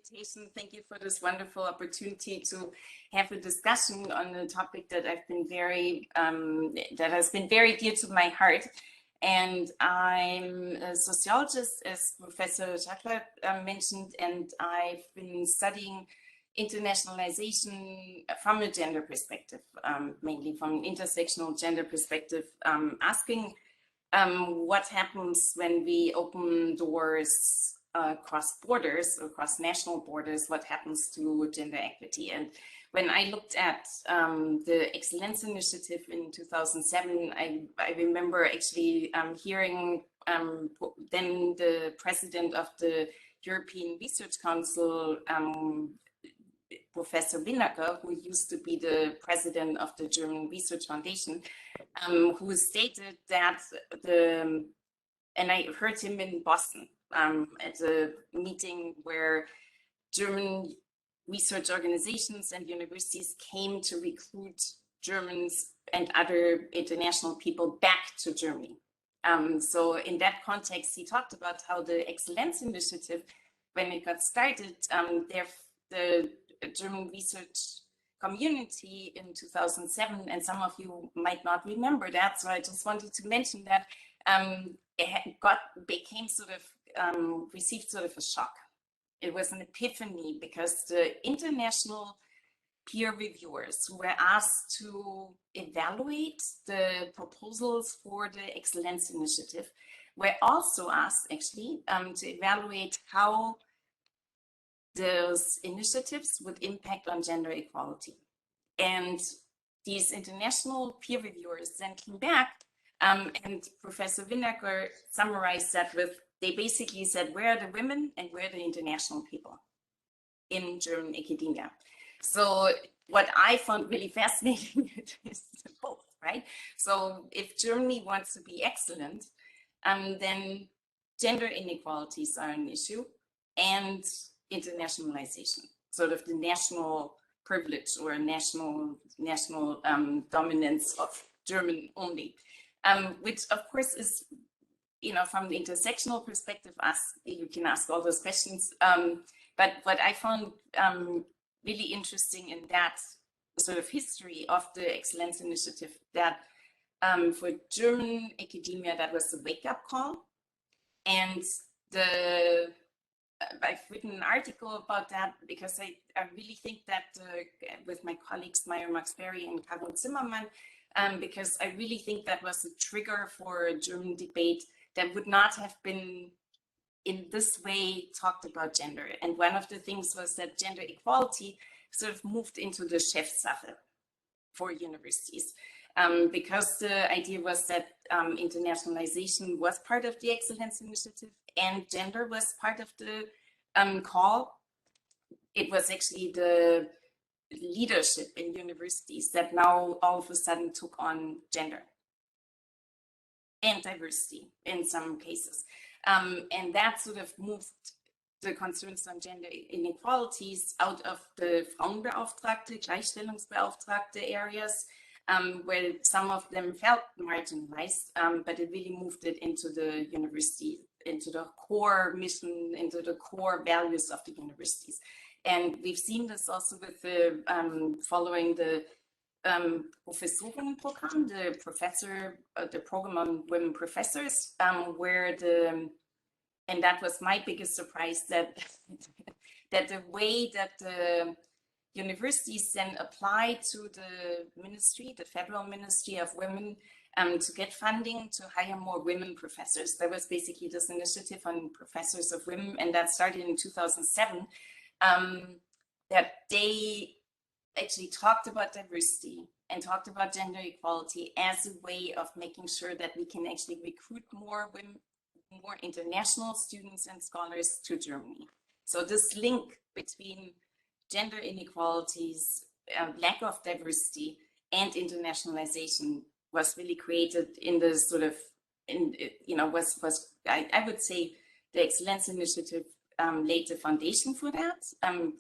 invitation. Thank you for this wonderful opportunity to have a discussion on a topic that I've been that has been very dear to my heart. And I'm a sociologist, as Professor Zippel mentioned, and I've been studying internationalization from a gender perspective, mainly from an intersectional gender perspective, asking what happens when we open doors across borders, across national borders, what happens to gender equity. And when I looked at the Excellence Initiative in 2007, I remember actually hearing then the president of the European Research Council, Professor Winnacker, who used to be the president of the German Research Foundation, who stated that and I heard him in Boston at a meeting where German research organizations and universities came to recruit Germans and other international people back to Germany. So in that context, he talked about how the Excellence Initiative, when it got started, the German research community in 2007, and some of you might not remember that, so I just wanted to mention that received sort of a shock. It was an epiphany because the international peer reviewers who were asked to evaluate the proposals for the Excellence Initiative were also asked actually to evaluate how those initiatives would impact on gender equality. And these international peer reviewers then came back and Professor Winnacker summarized that with, they basically said, where are the women and where are the international people in German academia? So what I found really fascinating is both, right? So if Germany wants to be excellent, then gender inequalities are an issue, and internationalization, sort of the national privilege or national dominance of German only, which of course is, from the intersectional perspective, you can ask all those questions. But what I found really interesting in that sort of history of the Excellence Initiative, that for German academia, that was a wake-up call. And I've written an article about that because I really think that with my colleagues Meyer Max-Berry and Kathrin Zimmermann, because I really think that was a trigger for a German debate that would not have been in this way talked about gender. And one of the things was that gender equality sort of moved into the Chefsache for universities. Because the idea was that internationalization was part of the Excellence Initiative and gender was part of the call. It was actually the leadership in universities that now all of a sudden took on gender and diversity in some cases. And that sort of moved the concerns on gender inequalities out of the Frauenbeauftragte, Gleichstellungsbeauftragte areas, where some of them felt marginalized, but it really moved it into the university, into the core mission, into the core values of the universities. And we've seen this also with the following the Professorenprogramm, the program on women professors, and that was my biggest surprise, that that the way that the universities then apply to the ministry, the Federal Ministry of Women, to get funding to hire more women professors. There was basically this initiative on professors of women, and that started in 2007, that they actually talked about diversity and talked about gender equality as a way of making sure that we can actually recruit more women, more international students and scholars to Germany. So this link between gender inequalities, lack of diversity, and internationalization was really created in the sort of, I would say the Excellence Initiative laid the foundation for that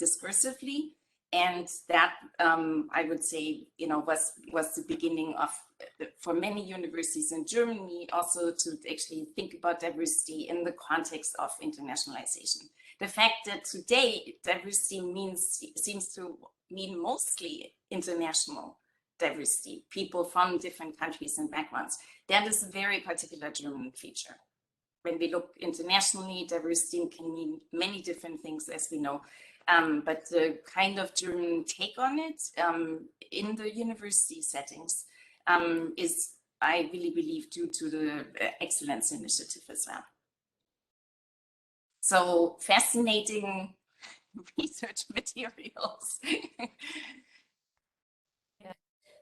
discursively, and that I would say, was the beginning of, for many universities in Germany, also to actually think about diversity in the context of internationalization. the fact that today diversity seems to mean mostly international diversity, people from different countries and backgrounds, that is a very particular German feature. When we look internationally, diversity can mean many different things, as we know. But the kind of German take on it in the university settings is, I really believe, due to the Excellence Initiative as well. So fascinating research materials.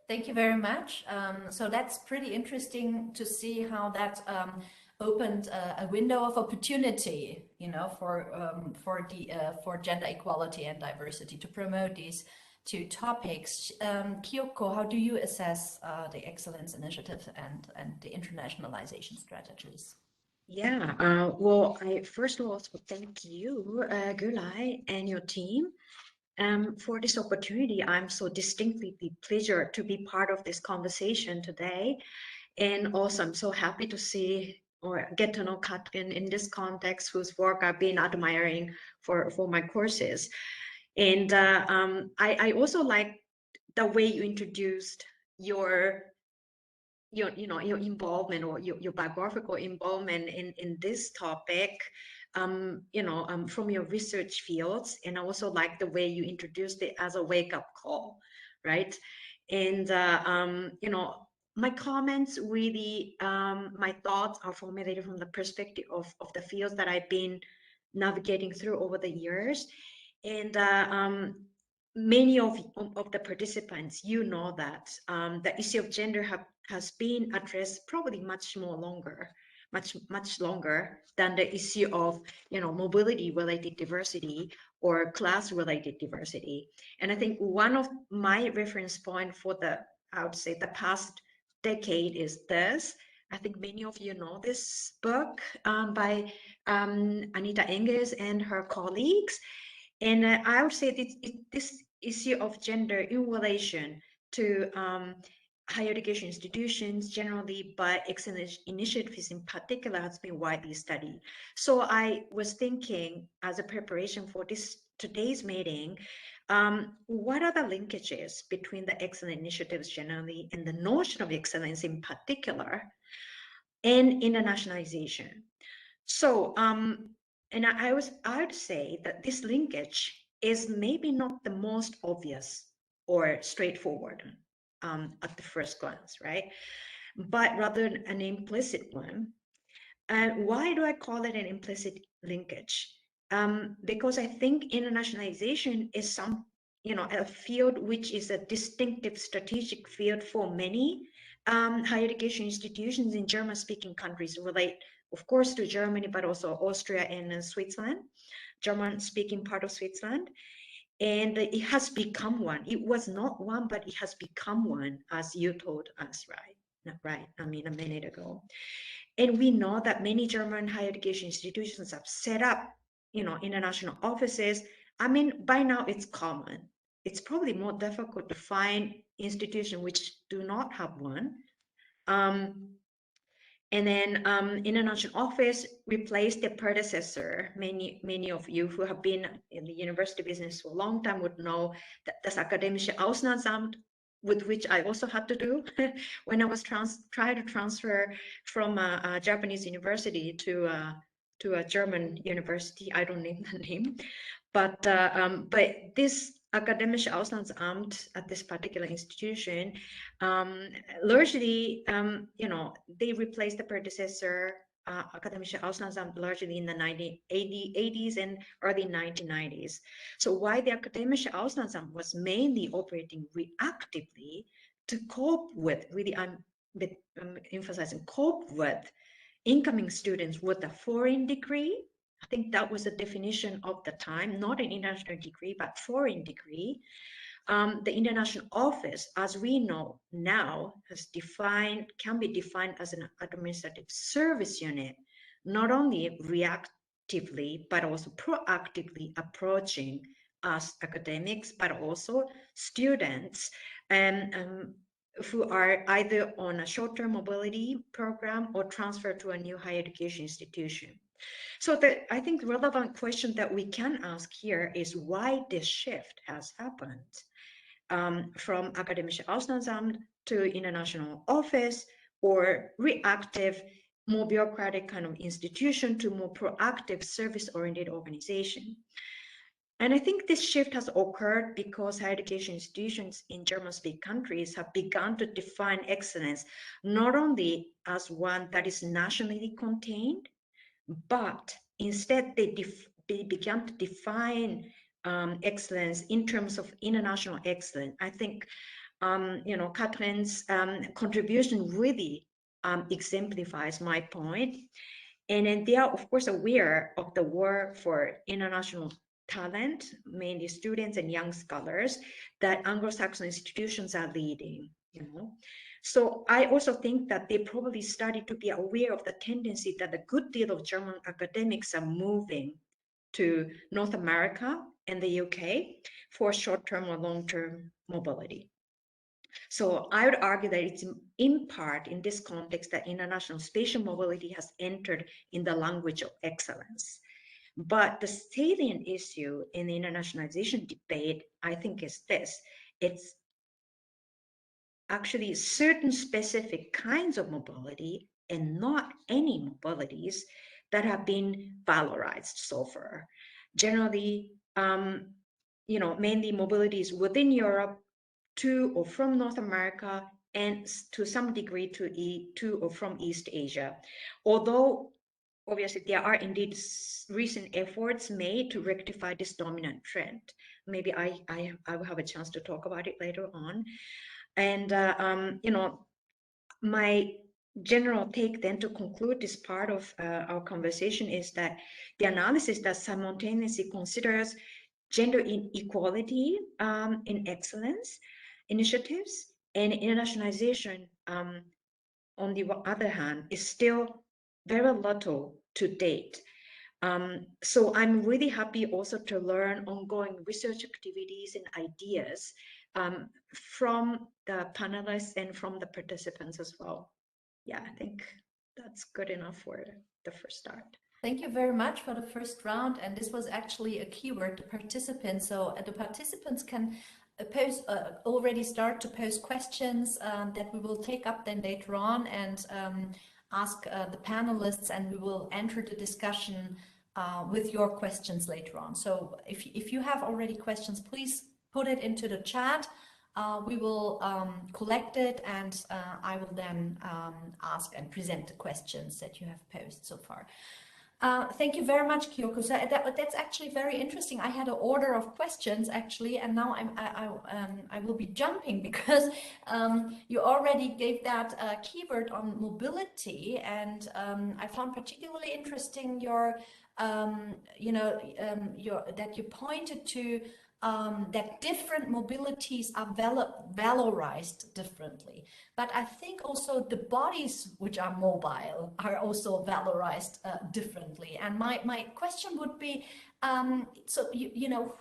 Thank you very much. So that's pretty interesting to see how that opened a window of opportunity, you know, for gender equality and diversity to promote these two topics. Kyoko, how do you assess the Excellence Initiative and the internationalization strategies? Yeah, well, I first of all thank you, Gulay, and your team for this opportunity. I'm so distinctly pleased to be part of this conversation today. And also, I'm so happy to see or get to know Kathrin in this context, whose work I've been admiring for my courses. And I also like the way you introduced your involvement or your biographical involvement in this topic, from your research fields. And I also like the way you introduced it as a wake-up call, right? And my comments really, my thoughts are formulated from the perspective of the fields that I've been navigating through over the years. And many of the participants, you know that the issue of gender has been addressed probably much longer than the issue of mobility related diversity or class related diversity. And I think one of my reference point for I would say the past decade is this. I think many of you know this book by Anita Engels and her colleagues. And I would say this issue of gender in relation to higher education institutions generally, but excellence initiatives in particular, has been widely studied. So I was thinking, as a preparation for today's meeting, what are the linkages between the excellence initiatives generally and the notion of excellence in particular and internationalization? So and I would say that this linkage is maybe not the most obvious or straightforward at the first glance, right? But rather an implicit one. And why do I call it an implicit linkage? Because I think internationalization is a field which is a distinctive strategic field for many higher education institutions in German-speaking countries, relate, of course, to Germany, but also Austria and Switzerland, German-speaking part of Switzerland. And it has become one. It was not one, but it has become one, as you told us, right? I mean, a minute ago. And we know that many German higher education institutions have set up, international offices. I mean, by now it's common. It's probably more difficult to find institutions which do not have one. And then international office replaced the predecessor. Many of you who have been in the university business for a long time would know that das Akademische Auslandsamt, with which I also had to do when I was trying to transfer from a Japanese university to a German university. I don't name the name, but this Akademische Auslandsamt at this particular institution, largely, they replaced the predecessor, Akademische Auslandsamt, largely in the 1980s and early 1990s. So why the Akademische Auslandsamt was mainly operating reactively to cope with, really I'm emphasizing, cope with incoming students with a foreign degree. I think that was the definition of the time, not an international degree, but foreign degree. The international office, as we know now, can be defined as an administrative service unit, not only reactively, but also proactively approaching us academics, but also students who are either on a short-term mobility program or transfer to a new higher education institution. So I think the relevant question that we can ask here is why this shift has happened from akademische Auslandsamt to international office, or reactive, more bureaucratic kind of institution to more proactive service-oriented organization. And I think this shift has occurred because higher education institutions in German-speaking countries have begun to define excellence not only as one that is nationally contained, but instead they began to define excellence in terms of international excellence. I think Kathrin's contribution really exemplifies my point. And then they are, of course, aware of the war for international talent, mainly students and young scholars, that Anglo-Saxon institutions are leading, So I also think that they probably started to be aware of the tendency that a good deal of German academics are moving to North America and the UK for short-term or long-term mobility. So I would argue that it's in part in this context that international spatial mobility has entered in the language of excellence. But the salient issue in the internationalization debate, I think, is this. It's actually certain specific kinds of mobility and not any mobilities that have been valorized so far. Generally, mainly mobilities within Europe to or from North America, and to some degree to or from East Asia. Although obviously there are indeed recent efforts made to rectify this dominant trend. Maybe I will have a chance to talk about it later on. And my general take then to conclude this part of our conversation is that the analysis that simultaneously considers gender inequality in excellence initiatives and internationalization on the other hand is still very little to date. So I'm really happy also to learn ongoing research activities and ideas from the panelists and from the participants as well. Yeah, I think that's good enough for the first start. Thank you very much for the first round. And this was actually a keyword, the participants. So the participants can already start to pose questions that we will take up then later on and ask the panelists, and we will enter the discussion with your questions later on. So if you have already questions, please put it into the chat. We will collect it, and I will then ask and present the questions that you have posed so far. Thank you very much, Kyoko. So that's actually very interesting. I had an order of questions actually, and now I will be jumping because you already gave that keyword on mobility, and I found particularly interesting your that you pointed to that different mobilities are valorized differently. But I think also the bodies which are mobile are also valorized differently. And my question would be, so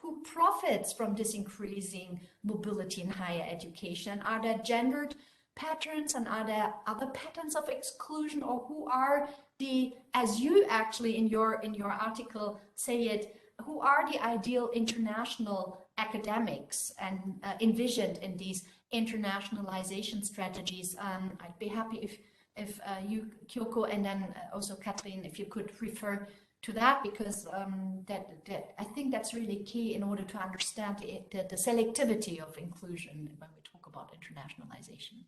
who profits from this increasing mobility in higher education? Are there gendered patterns, and are there other patterns of exclusion, or who are the, as you actually in your article say it, who are the ideal international academics and envisioned in these internationalization strategies? I'd be happy if you, Kyoko, and then also Kathrin, if you could refer to that, because that I think that's really key in order to understand the selectivity of inclusion when we talk about internationalization.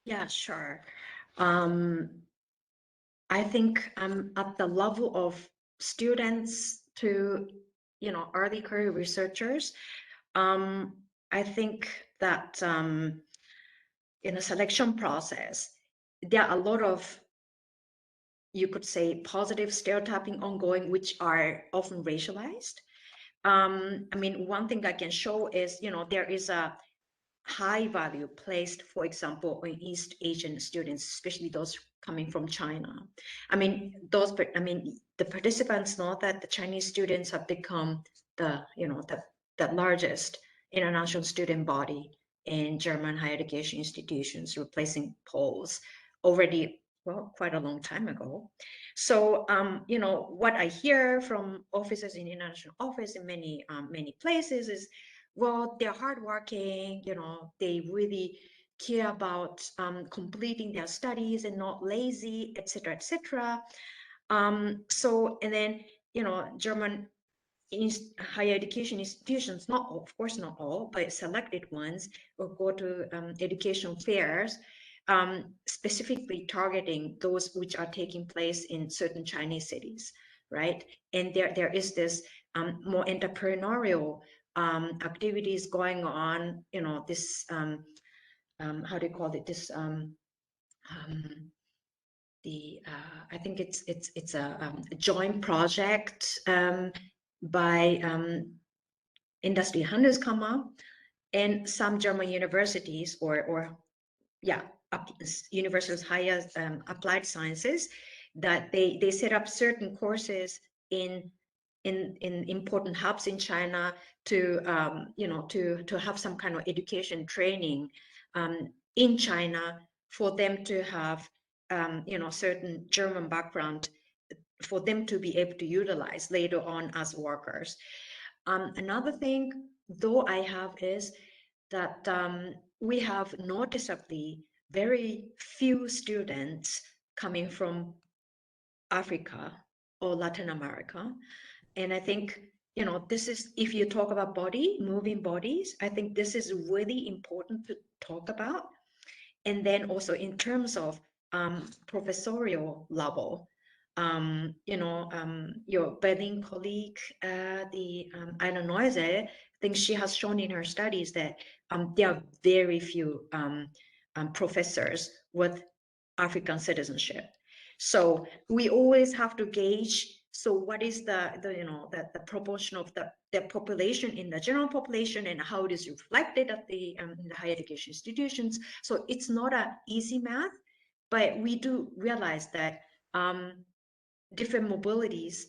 Yeah, sure. I think at the level of students to early career researchers, I think that in a selection process there are a lot of, you could say, positive stereotyping ongoing, which are often racialized. I mean, one thing I can show is there is a high value placed, for example, on East Asian students, especially those coming from China. I mean, the participants know that the Chinese students have become the largest international student body in German higher education institutions, replacing Poles already well, quite a long time ago. So, you know, what I hear from officers in international office in many places is, well, they're hardworking, you know, they really care about completing their studies and not lazy, etc., etc. So, and then, you know, German higher education institutions, not all, of course not all, but selected ones, will go to education fairs, specifically targeting those which are taking place in certain Chinese cities, right? And there is this more entrepreneurial activities going on, you know, this, how do you call it, this, I think it's a joint project by Industry Handelskammer and some German universities or yeah, universities higher applied sciences, that they set up certain courses in important hubs in China to you know, to have some kind of education training in China for them to have you know, certain German background for them to be able to utilize later on as workers. Another thing, though, I have is that we have noticeably very few students coming from Africa or Latin America. And I think, you know, this is, if you talk about moving bodies, I think this is really important to talk about. And then also in terms of professorial level, you know, your Berlin colleague, the Anna Neuse, I think she has shown in her studies that there are very few professors with African citizenship. So we always have to gauge, so what is the you know, the proportion of the population in the general population and how it is reflected at the in the higher education institutions. So it's not an easy math, but we do realize that different mobilities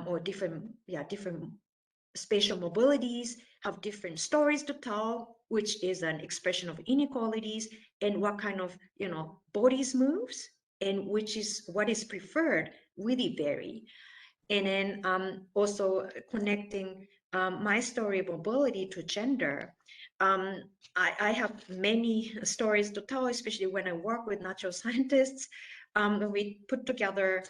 or different spatial mobilities have different stories to tell, which is an expression of inequalities, and what kind of, you know, bodies moves and which is what is preferred really vary. And then also connecting my story of mobility to gender. I have many stories to tell, especially when I work with natural scientists. When we put together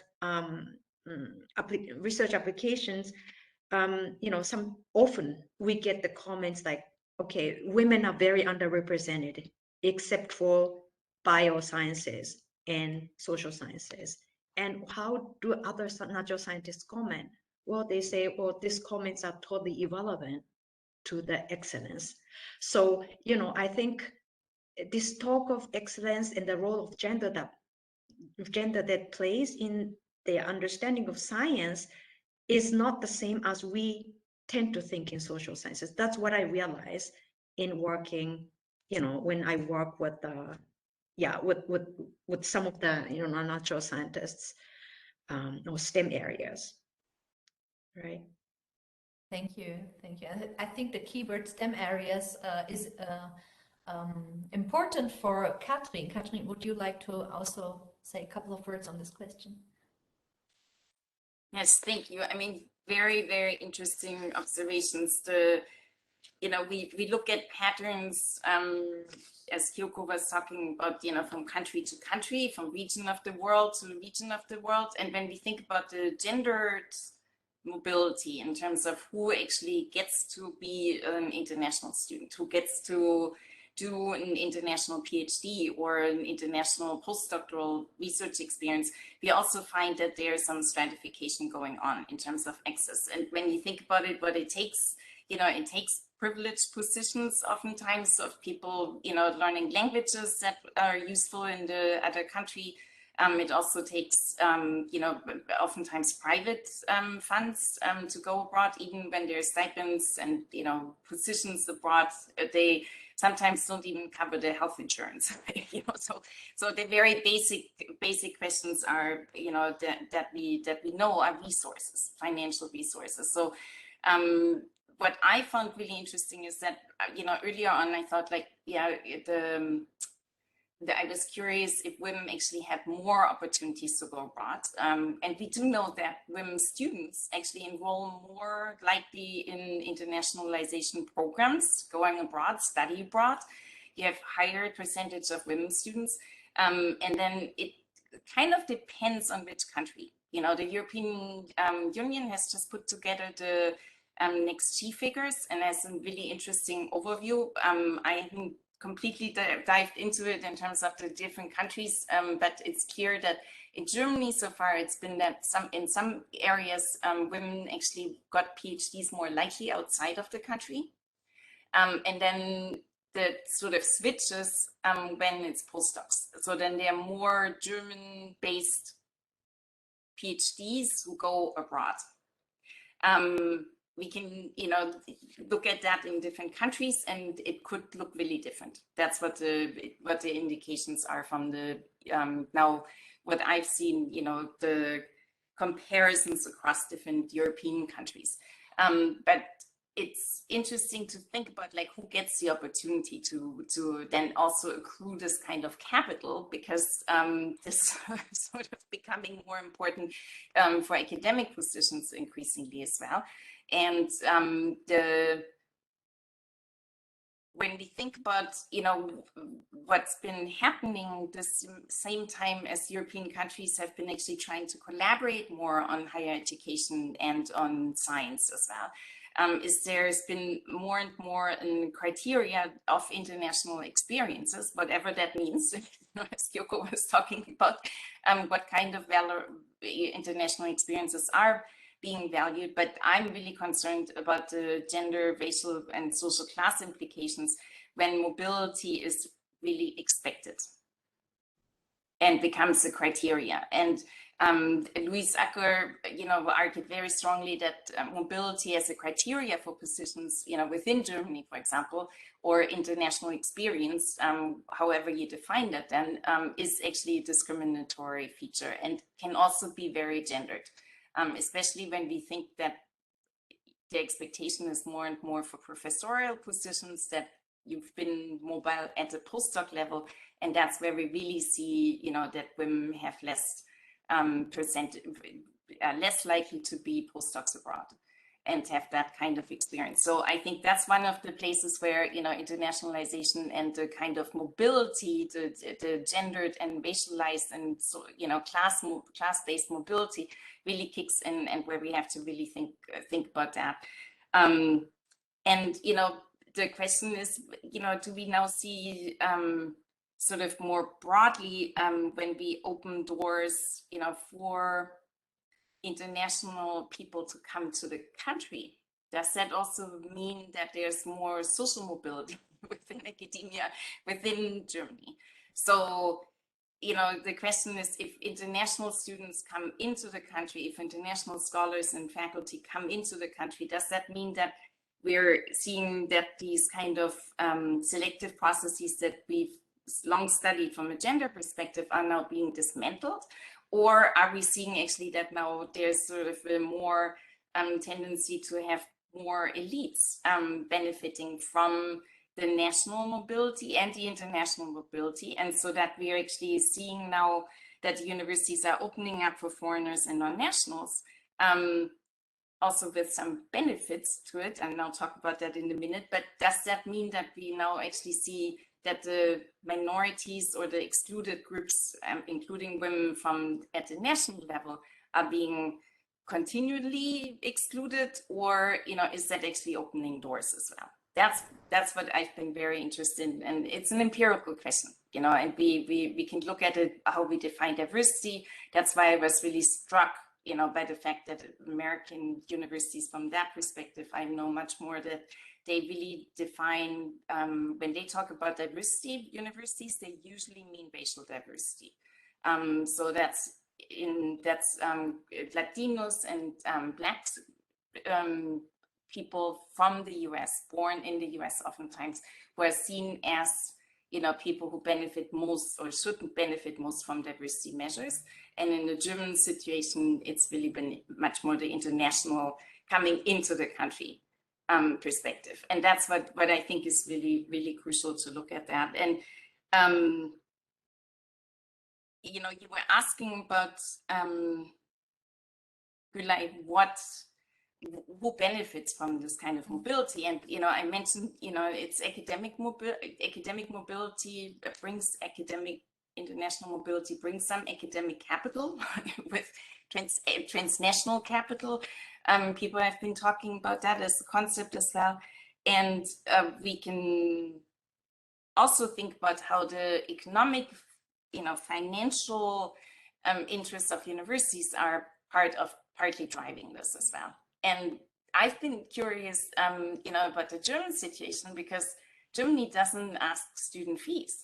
research applications, you know, often we get the comments like, okay, women are very underrepresented, except for biosciences and social sciences. And how do other natural scientists comment? Well, they say, well, these comments are totally irrelevant to the excellence. So, you know, I think this talk of excellence and the role of gender that plays in the understanding of science is not the same as we tend to think in social sciences. That's what I realize in working, you know, when I work with with some of the, you know, natural scientists or STEM areas, right? Thank you. Thank you. I think the keyword STEM areas is important for Kathrin. Kathrin, would you like to also say a couple of words on this question? Yes, thank you. I mean, very, very interesting observations. You know, we look at patterns, as Kyoko was talking about, you know, from country to country, from region of the world to region of the world. And when we think about the gendered mobility in terms of who actually gets to be an international student, who gets to do an international PhD or an international postdoctoral research experience, we also find that there's some stratification going on in terms of access. And when you think about it, what it takes, you know, it takes privileged positions oftentimes of people, you know, learning languages that are useful in the other country. It also takes, you know, oftentimes private funds to go abroad, even when there's stipends and, you know, positions abroad, they sometimes don't even cover the health insurance. You know, so the very basic questions are, you know, that we know are resources, financial resources. So what I found really interesting is that, you know, earlier on I thought like, yeah, I was curious if women actually had more opportunities to go abroad. And we do know that women students actually enroll more likely in internationalization programs, going abroad, study abroad. You have higher percentage of women students. And then it kind of depends on which country. You know, the European Union has just put together the next G figures and has a really interesting overview. I haven't completely dived into it in terms of the different countries, but it's clear that in Germany so far it's been that in some areas women actually got PhDs more likely outside of the country, and then the sort of switches when it's postdocs. So then there are more German-based PhDs who go abroad. We can, you know, look at that in different countries, and it could look really different. That's what the indications are from the now what I've seen. You know, the comparisons across different European countries. But it's interesting to think about like who gets the opportunity to then also accrue this kind of capital, because this is sort of becoming more important for academic positions increasingly as well. And when we think about, you know, what's been happening this same time as European countries have been actually trying to collaborate more on higher education and on science as well, is there's been more and more criteria of international experiences, whatever that means, as Kyoko was talking about, what kind of international experiences are being valued. But I'm really concerned about the gender, racial, and social class implications when mobility is really expected and becomes a criteria. And Louise Acker, you know, argued very strongly that mobility as a criteria for positions, you know, within Germany, for example, or international experience, however you define that, then is actually a discriminatory feature and can also be very gendered. Especially when we think that the expectation is more and more for professorial positions, that you've been mobile at a postdoc level, and that's where we really see, you know, that women have less less likely to be postdocs abroad and have that kind of experience. So I think that's one of the places where, you know, internationalization and the kind of mobility, the gendered and racialized and, so, you know, class-based mobility really kicks in, and where we have to really think about that. And, you know, the question is, you know, do we now see sort of more broadly when we open doors, you know, for international people to come to the country, does that also mean that there's more social mobility within academia, within Germany? So, you know, the question is, if international students come into the country, if international scholars and faculty come into the country, does that mean that we're seeing that these kind of selective processes that we've long studied from a gender perspective are now being dismantled? Or are we seeing actually that now there's sort of a more tendency to have more elites benefiting from the national mobility and the international mobility? And so that we are actually seeing now that the universities are opening up for foreigners and non-nationals, also with some benefits to it. And I'll talk about that in a minute. But does that mean that we now actually see that the minorities or the excluded groups, including women from at the national level, are being continually excluded? Or, you know, is that actually opening doors as well? That's what I've been very interested in, and it's an empirical question, you know, and we can look at it, how we define diversity. That's why I was really struck, you know, by the fact that American universities, from that perspective, I know much more that they really define, when they talk about diversity universities, they usually mean racial diversity. So that's Latinos and Blacks, people from the US, born in the US oftentimes, who are seen as, you know, people who benefit most or shouldn't benefit most from diversity measures. And in the German situation, it's really been much more the international coming into the country perspective. And that's what I think is really, really crucial to look at that. And you were asking about like who benefits from this kind of mobility, and I mentioned it's academic mobility brings international mobility brings some academic capital with transnational capital. People have been talking about that as a concept as well, and we can also think about how the economic, financial interests of universities are partly driving this as well. And I've been curious, about the German situation, because Germany doesn't ask student fees.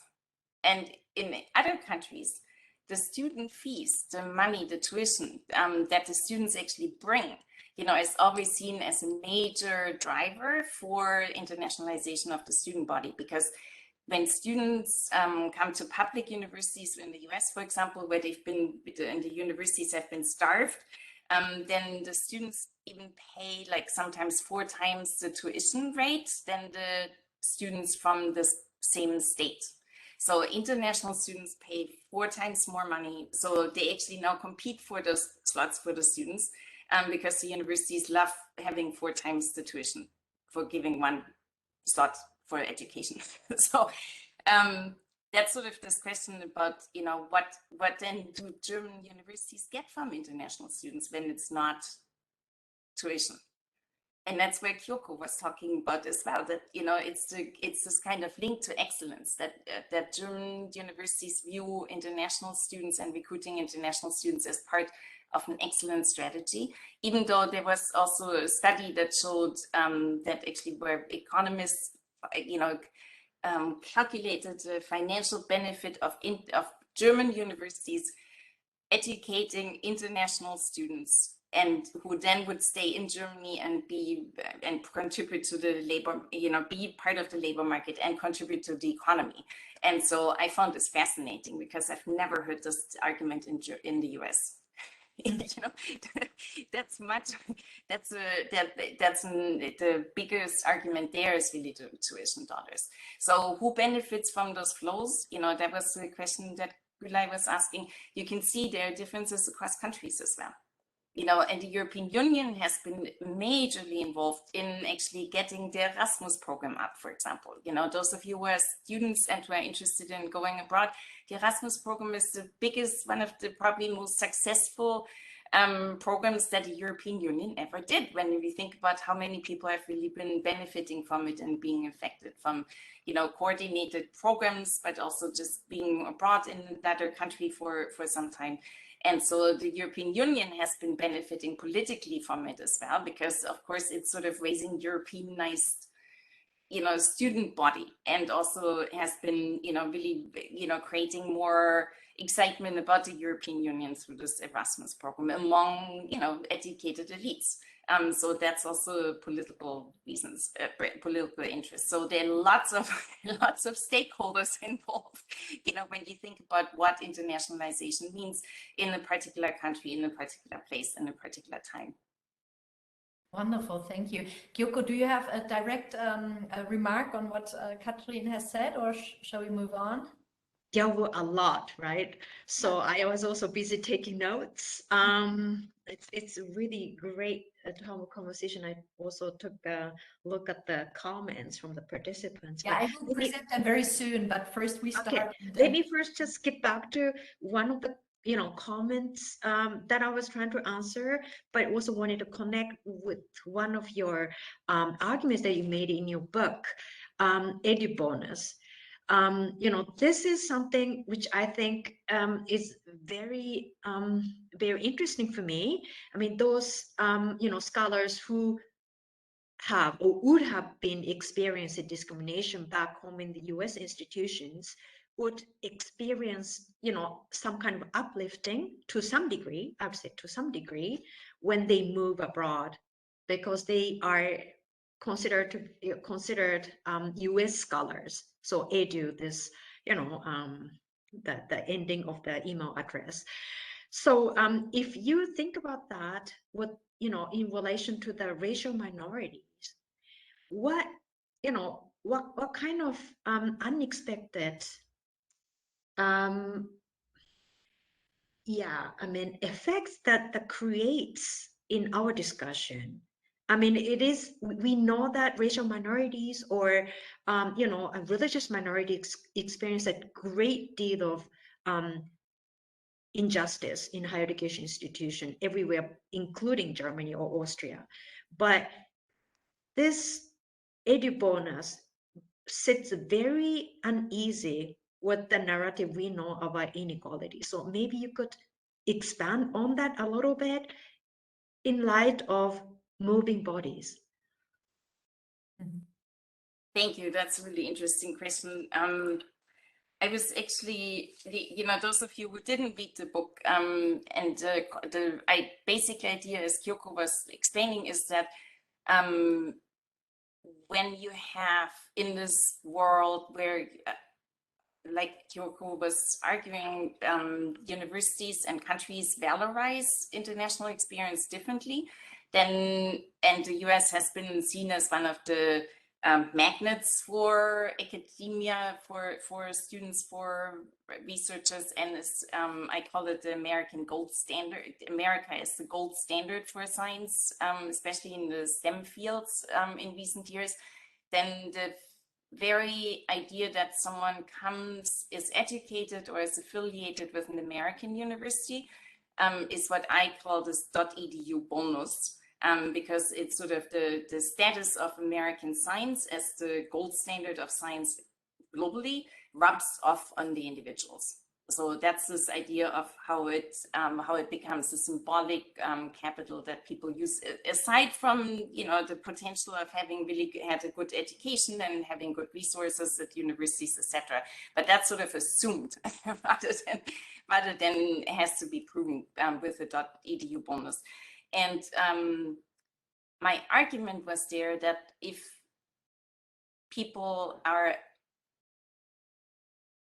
And in other countries, the student fees, the money, the tuition that the students actually bring, is always seen as a major driver for internationalization of the student body. Because when students come to public universities in the US, for example, where and the universities have been starved, then the students even pay like sometimes 4 times the tuition rate than the students from the same state. So international students pay 4 times more money. So they actually now compete for those slots for the students, because the universities love having 4 times the tuition for giving 1 slot for education. So that's sort of this question about, what then do German universities get from international students when it's not tuition? And that's where Kyoko was talking about as well, that, it's this kind of link to excellence that German universities view international students and recruiting international students as part of an excellent strategy, even though there was also a study that showed that actually where economists, calculated the financial benefit of German universities educating international students, and who then would stay in Germany and contribute to the labor, be part of the labor market and contribute to the economy. And so I found this fascinating, because I've never heard this argument in the US. That's the biggest argument there is really the tuition dollars. So who benefits from those flows? That was the question that Gulay was asking. You can see there are differences across countries as well. And the European Union has been majorly involved in actually getting the Erasmus program up, for example. Those of you who are students and who are interested in going abroad, the Erasmus program is the biggest, one of the probably most successful programs that the European Union ever did, when we think about how many people have really been benefiting from it and being affected from, coordinated programs, but also just being abroad in another country for some time. And so the European Union has been benefiting politically from it as well, because of course it's sort of raising Europeanized, student body, and also has been, really, creating more excitement about the European Union through this Erasmus program among, educated elites. So that's also political reasons, political interest. So there are lots of stakeholders involved, when you think about what internationalization means in a particular country, in a particular place, in a particular time. Wonderful, thank you. Kyoko, do you have a direct remark on what Kathrin has said, or shall we move on? There were a lot, right? So I was also busy taking notes. It's really great to have a conversation. I also took a look at the comments from the participants. Yeah, I will present them very soon, but first we start. Okay, let me first just skip back to one of the comments that I was trying to answer, but also wanted to connect with one of your arguments that you made in your book, Edu Bonus. This is something which I think is very, very interesting for me. I mean, those, scholars who have or would have been experiencing discrimination back home in the US institutions would experience, some kind of uplifting to some degree, I would say to some degree, when they move abroad, because they are considered US scholars. So edu, this, the ending of the email address. So if you think about that, in relation to the racial minorities, what kind of unexpected yeah, I mean, effects that creates in our discussion. I mean, it is, we know that racial minorities or, you know, a religious minority experience a great deal of injustice in higher education institution everywhere, including Germany or Austria. But this edu bonus sits very uneasy with the narrative we know about inequality. So maybe you could expand on that a little bit in light of moving bodies. Thank you. That's a really interesting question. I was actually, you know, those of you who didn't read the book, and the basic idea, as Kyoko was explaining, is that when you have in this world where, like Kyoko was arguing, universities and countries valorize international experience differently, then, and the US has been seen as one of the magnets for academia, for students, for researchers, and as, I call it the American gold standard. America is the gold standard for science, especially in the STEM fields in recent years. Then the very idea that someone is educated or is affiliated with an American university is what I call this .edu bonus. Because it's sort of the status of American science as the gold standard of science globally rubs off on the individuals. So that's this idea of how it becomes a symbolic capital that people use, aside from, you know, the potential of having really had a good education and having good resources at universities, etc. But that's sort of assumed rather than it has to be proven with the .edu bonus. And my argument was there that if people are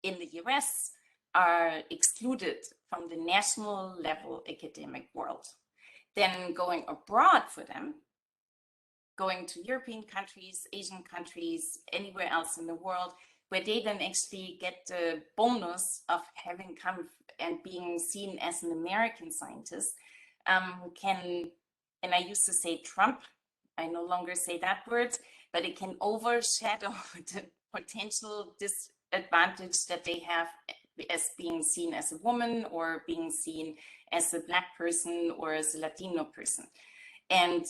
in the US are excluded from the national level academic world, then going abroad for them, going to European countries, Asian countries, anywhere else in the world, where they then actually get the bonus of having come and being seen as an American scientist, can, and I used to say Trump, I no longer say that word, but it can overshadow the potential disadvantage that they have as being seen as a woman or being seen as a Black person or as a Latino person. And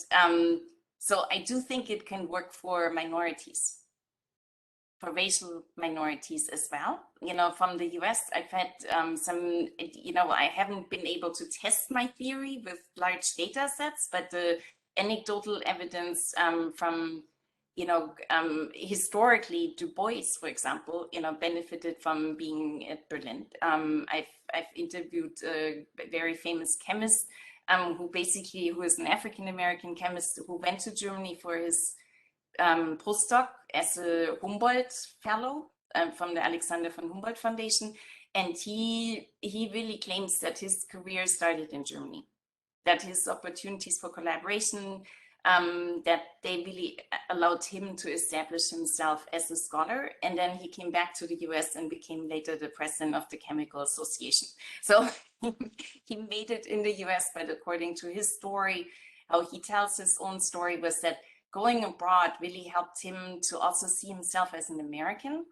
so I do think it can work for minorities, for racial minorities as well. You know, from the US, I've had some, you know, I haven't been able to test my theory with large data sets, but the anecdotal evidence from, you know, historically, Du Bois, for example, you know, benefited from being at Berlin. I've interviewed a very famous chemist who is an African-American chemist who went to Germany for his postdoc as a Humboldt Fellow from the Alexander von Humboldt Foundation. And he really claims that his career started in Germany, that his opportunities for collaboration, that they really allowed him to establish himself as a scholar. And then he came back to the US and became later the president of the Chemical Association. So he made it in the US, but according to his story, how he tells his own story was that going abroad really helped him to also see himself as an American,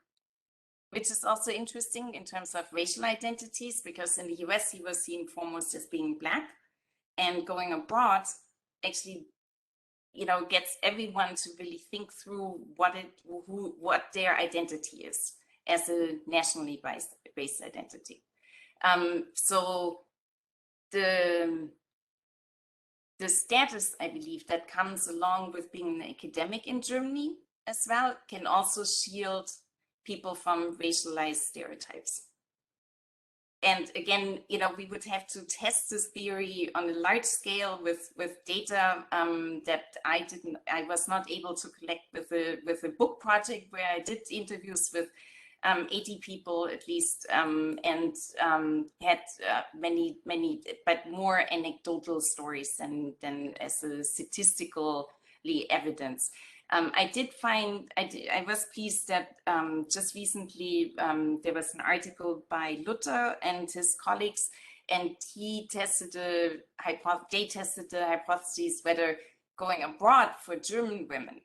which is also interesting in terms of racial identities, because in the US he was seen foremost as being Black, and going abroad actually, you know, gets everyone to really think through what their identity is as a nationally based identity. So the status, I believe, that comes along with being an academic in Germany as well can also shield people from racialized stereotypes. And again, you know, we would have to test this theory on a large scale with data that I was not able to collect with a book project where I did interviews with 80 people at least, and had many, but more anecdotal stories than as a statistically evidence. I did find, I was pleased that just recently there was an article by Luther and his colleagues And they tested the hypotheses whether going abroad for German women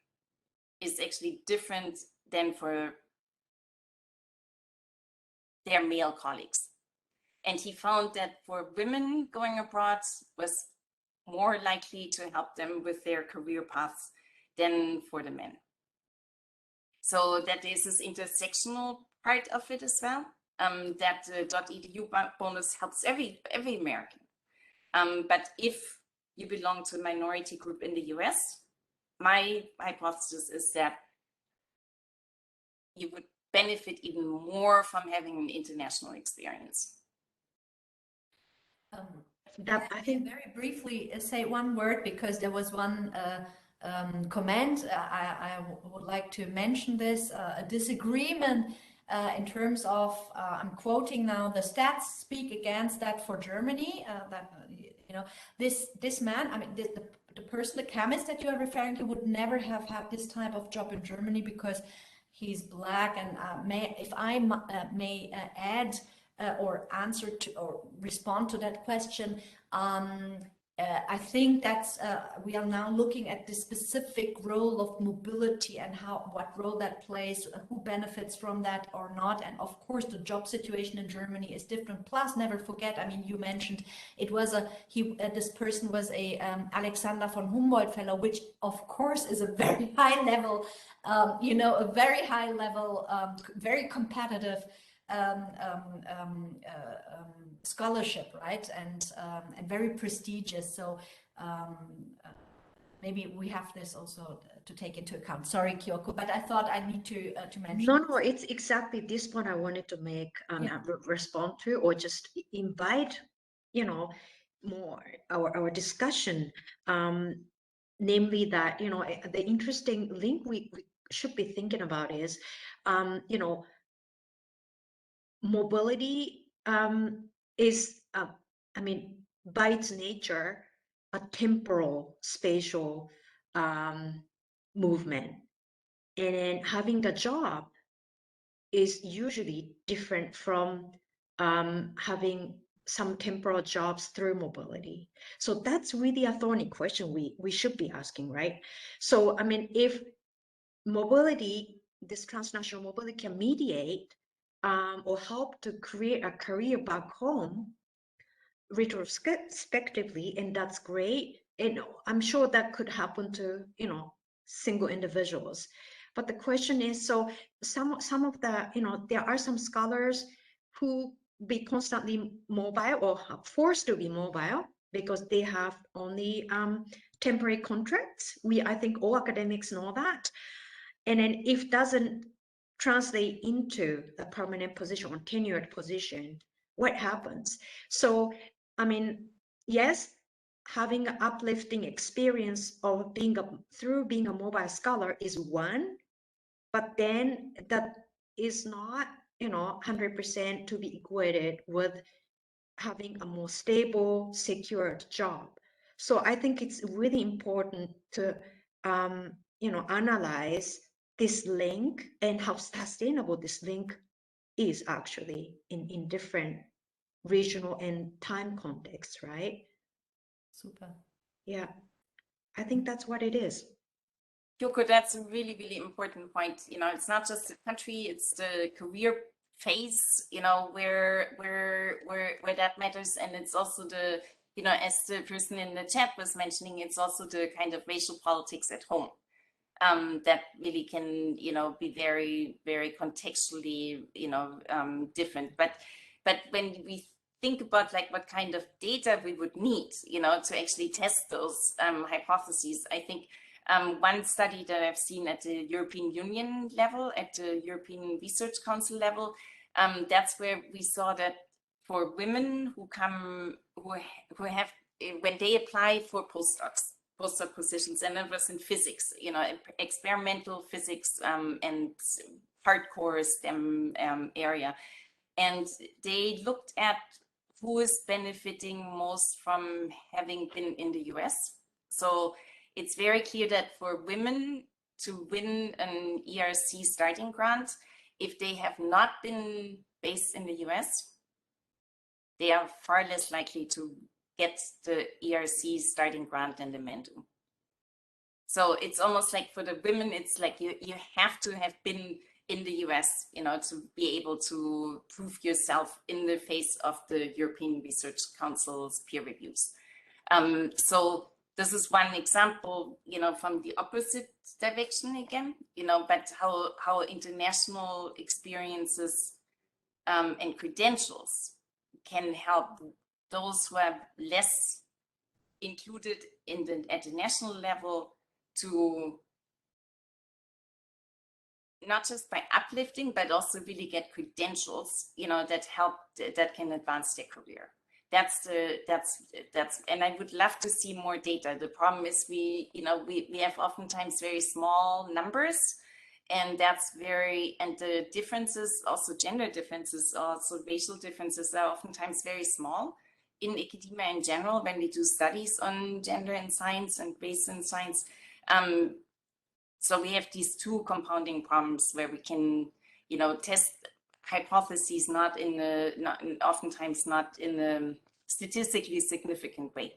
is actually different than for their male colleagues. And he found that for women, going abroad was more likely to help them with their career paths than for the men. So that is this intersectional part of it as well, that the .edu bonus helps every American. But if you belong to a minority group in the US, my hypothesis is that you would benefit even more from having an international experience. I can very briefly say one word, because there was one comment. I would like to mention this, a disagreement in terms of, I'm quoting now, the stats speak against that for Germany, that, you know, this man, I mean, the person, the chemist that you are referring to, would never have had this type of job in Germany because he's black. And if I may add or answer to or respond to that question, I think that's we are now looking at the specific role of mobility and what role that plays, who benefits from that or not. And of course, the job situation in Germany is different. Plus, never forget, I mean, you mentioned it was this person was a Alexander von Humboldt Fellow, which of course is a very high level, you know, a very high level, very competitive scholarship, right? And very prestigious. So maybe we have this also to take into account. Sorry, Kyoko, but I thought I need to mention. No, it's exactly this point I wanted to make respond to, or just invite, you know, more our discussion. Namely that, you know, the interesting link we should be thinking about is, you know, mobility is, I mean, by its nature, a temporal, spatial movement. And then having a job is usually different from having some temporal jobs through mobility. So that's really a thorny question we should be asking, right? So, I mean, if mobility, this transnational mobility can mediate or help to create a career back home retrospectively, and that's great. And I'm sure that could happen to, you know, single individuals. But the question is, so some of the, you know, there are some scholars who be constantly mobile or forced to be mobile because they have only temporary contracts. I think all academics know that. And then if doesn't translate into a permanent position or tenured position, what happens? So, I mean, yes, having an uplifting experience of through being a mobile scholar is one, but then that is not, you know, 100% to be equated with having a more stable, secured job. So I think it's really important to, you know, analyze this link and how sustainable this link is actually in different regional and time contexts, right? Super. Yeah, I think that's what it is. Kyoko, that's a really, really important point. You know, it's not just the country, it's the career phase, you know, where that matters. And it's also the, you know, as the person in the chat was mentioning, it's also the kind of racial politics at home that really can, you know, be very, very contextually, you know, different. But when we think about like what kind of data we would need, you know, to actually test those hypotheses, I think one study that I've seen at the European Union level, at the European Research Council level, that's where we saw that for women who have, when they apply for postdoc positions, and it was in physics, you know, experimental physics and hardcore STEM area. And they looked at who is benefiting most from having been in the US. So it's very clear that for women to win an IRC starting grant, if they have not been based in the US, they are far less likely to get the IRC starting grant than the men do. So it's almost like for the women, it's like you have to have been in the US, you know, to be able to prove yourself in the face of the European Research Council's peer reviews. So this is one example, you know, from the opposite direction again, you know, but how international experiences and credentials can help those who are less included at the national level to not just by uplifting, but also really get credentials, you know, that help, that can advance their career. That's and I would love to see more data. The problem is we have oftentimes very small numbers, and the differences, also gender differences, also racial differences, are oftentimes very small in academia in general when we do studies on gender in science and race in science. So we have these two compounding problems where we can, you know, test hypotheses oftentimes not in a statistically significant way.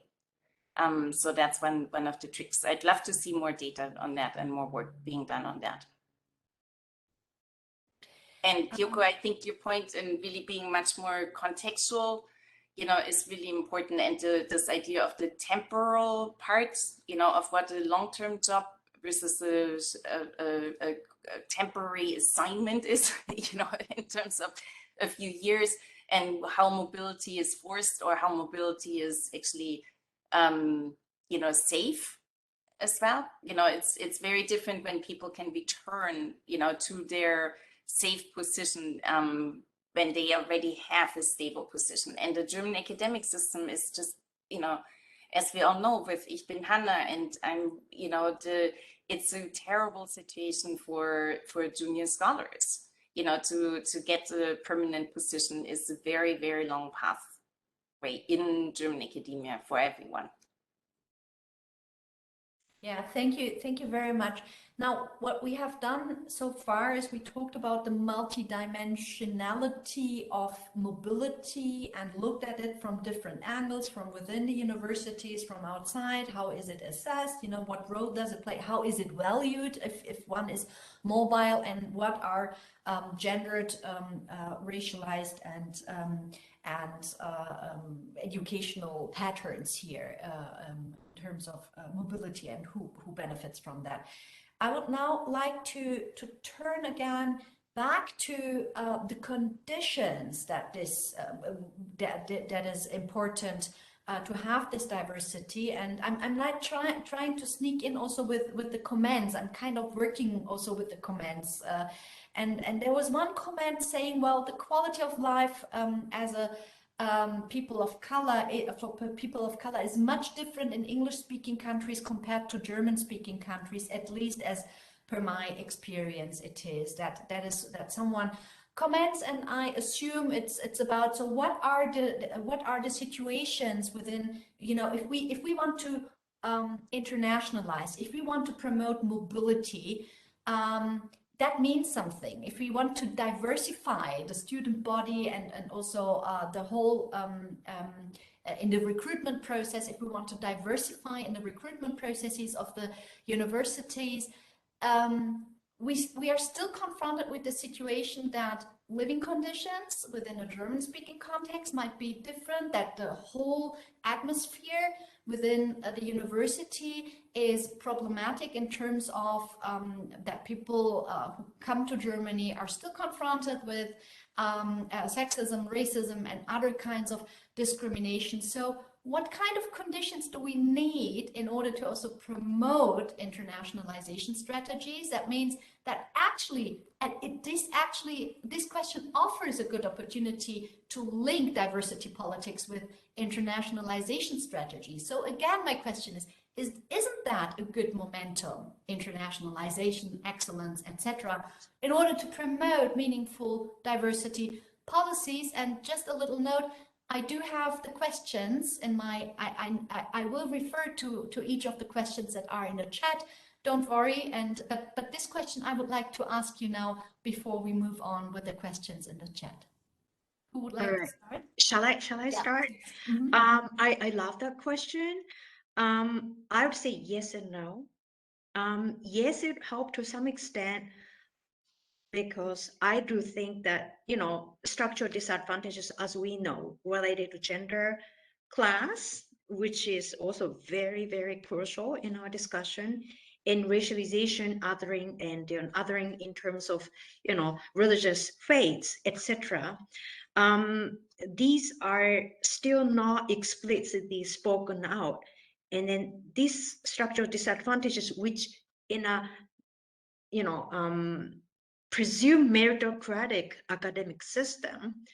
So that's one of the tricks. I'd love to see more data on that and more work being done on that. And Kyoko, I think your point in really being much more contextual, you know, is really important. And this idea of the temporal part, you know, of what a long-term job versus a temporary assignment is, you know, in terms of a few years, and how mobility is forced or how mobility is actually, you know, safe as well. You know, it's very different when people can return, you know, to their safe position when they already have a stable position. And the German academic system is just, you know, as we all know, with Ich bin Hanna, and I'm, you know, it's a terrible situation for junior scholars. You know, to get a permanent position is a very, very long pathway in German academia for everyone. Yeah, thank you very much. Now, what we have done so far is we talked about the multidimensionality of mobility and looked at it from different angles, from within the universities, from outside. How is it assessed? You know, what role does it play? How is it valued if one is mobile? And what are gendered, racialized, and educational patterns here in terms of mobility, and who benefits from that? I would now like to turn again back to the conditions that that is important to have this diversity. And I'm like trying to sneak in also with the comments. I'm kind of working also with the comments. And there was one comment saying, well, the quality of life as a people of color, for people of color, is much different in English-speaking countries compared to German-speaking countries, at least as per my experience it is. That someone comments, and I assume it's about, so what are the situations within, you know, if we want to internationalize, if we want to promote mobility, that means something. If we want to diversify the student body and also the whole in the recruitment process, if we want to diversify in the recruitment processes of the universities, we are still confronted with the situation that living conditions within a German-speaking context might be different, that the whole atmosphere within the university is problematic in terms of that people who come to Germany are still confronted with sexism, racism, and other kinds of discrimination. So what kind of conditions do we need in order to also promote internationalization strategies? That means that actually, this question offers a good opportunity to link diversity politics with internationalization strategies. So again, my question isn't that a good momentum, internationalization, excellence, etc., in order to promote meaningful diversity policies? And just a little note, I do have the questions in my, I will refer to each of the questions that are in the chat. Don't worry. But this question I would like to ask you now before we move on with the questions in the chat. Who would like to start? Shall I start? Mm-hmm. I love that question. I would say yes and no. Yes, it helped to some extent, because I do think that, structural disadvantages, as we know, related to gender, class, which is also very, very crucial in our discussion, and racialization, othering, and othering in terms of, religious faiths, etc. These are still not explicitly spoken out. And then these structural disadvantages, which in a, presumed meritocratic academic system,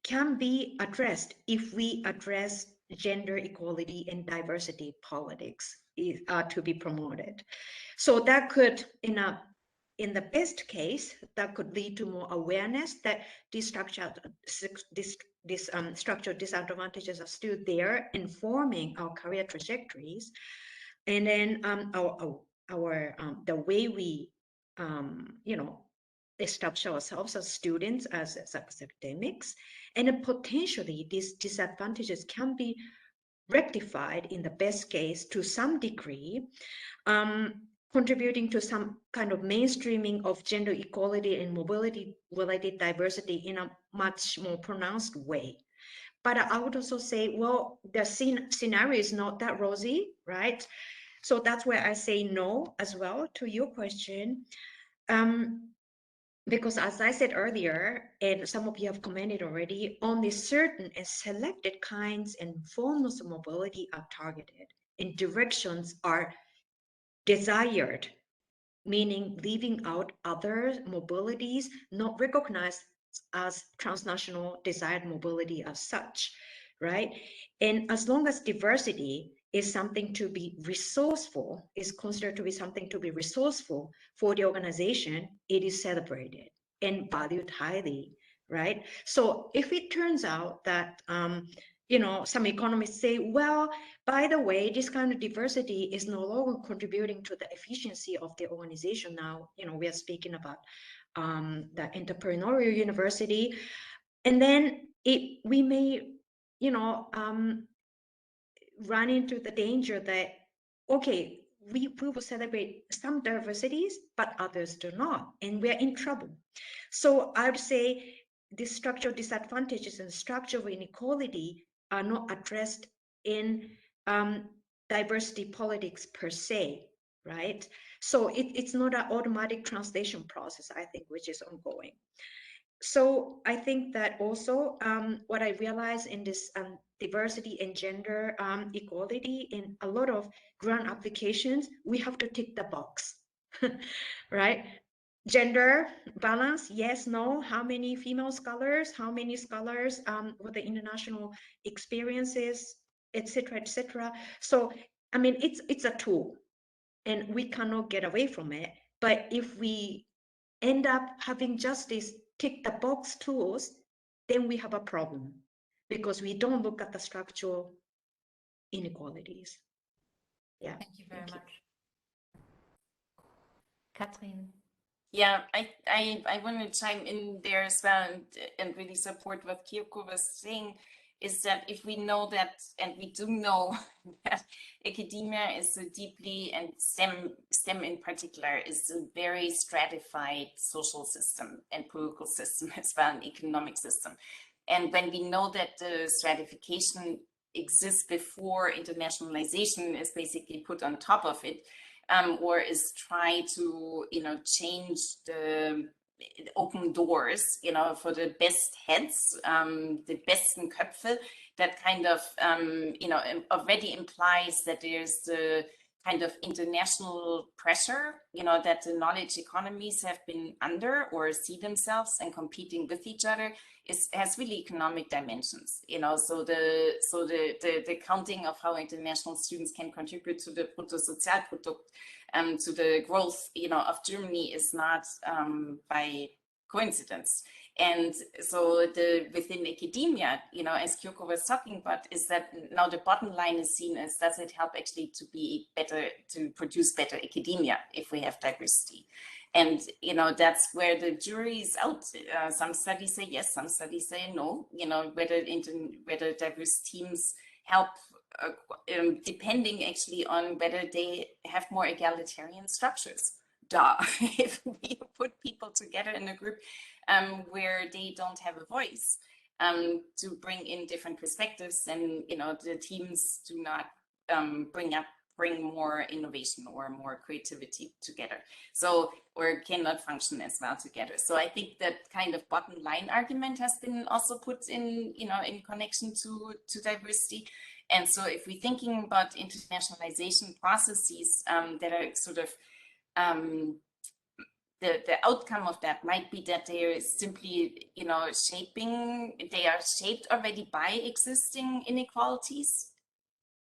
can be addressed if we address gender equality and diversity politics to be promoted. So that could, in the best case, that could lead to more awareness that these structural disadvantages are still there, informing our career trajectories, and then the way we establish ourselves as students, as academics, and then potentially these disadvantages can be rectified in the best case to some degree, contributing to some kind of mainstreaming of gender equality and mobility-related diversity in a much more pronounced way. But I would also say, well, the scenario is not that rosy, right? So that's where I say no as well to your question. Because as I said earlier, and some of you have commented already, only certain and selected kinds and forms of mobility are targeted, and directions are desired, meaning leaving out other mobilities not recognized as transnational desired mobility as such, right? And as long as diversity is something to be resourceful, is considered to be something to be resourceful for the organization, it is celebrated and valued highly, right? So if it turns out that, some economists say, well, by the way, this kind of diversity is no longer contributing to the efficiency of the organization now, we are speaking about the entrepreneurial university, and then we may, run into the danger that, okay, we will celebrate some diversities, but others do not, and we're in trouble. So I would say the structural disadvantages and structural inequality are not addressed in diversity politics per se, right? So it's not an automatic translation process, I think, which is ongoing. So I think that also what I realized in this diversity and gender equality in a lot of grant applications, we have to tick the box, right? Gender balance, yes, no, how many female scholars, how many scholars with the international experiences, etc., etc. So, I mean, it's a tool and we cannot get away from it. But if we end up having just these tick the box tools, then we have a problem because we don't look at the structural inequalities. Yeah. Thank you very much. Kathrin. Yeah, I want to chime in there as well and really support what Kyoko was saying, is that if we know that, and we do know that academia is so deeply, and STEM in particular, is a very stratified social system and political system as well, an economic system. And when we know that the stratification exists before internationalization is basically put on top of it, or is try to, change the open doors, for the best heads, the besten Köpfe, that kind of, already implies that there's the kind of international pressure, that the knowledge economies have been under or see themselves and competing with each other, has really economic dimensions, so the counting of how international students can contribute to the Bruttosozialprodukt, to the growth, of Germany is not by coincidence. And so within academia, as Kyoko was talking about, is that now the bottom line is seen as, does it help actually to be better, to produce better academia if we have diversity? And, that's where the jury is out. Some studies say yes, some studies say no, whether diverse teams help, depending actually on whether they have more egalitarian structures. Duh. If we put people together in a group where they don't have a voice to bring in different perspectives, then the teams do not bring more innovation or more creativity together, or cannot function as well together. So I think that kind of bottom line argument has been also put in in connection to diversity. And so if we're thinking about internationalization processes that are sort of the outcome of that might be that they are simply, they are shaped already by existing inequalities,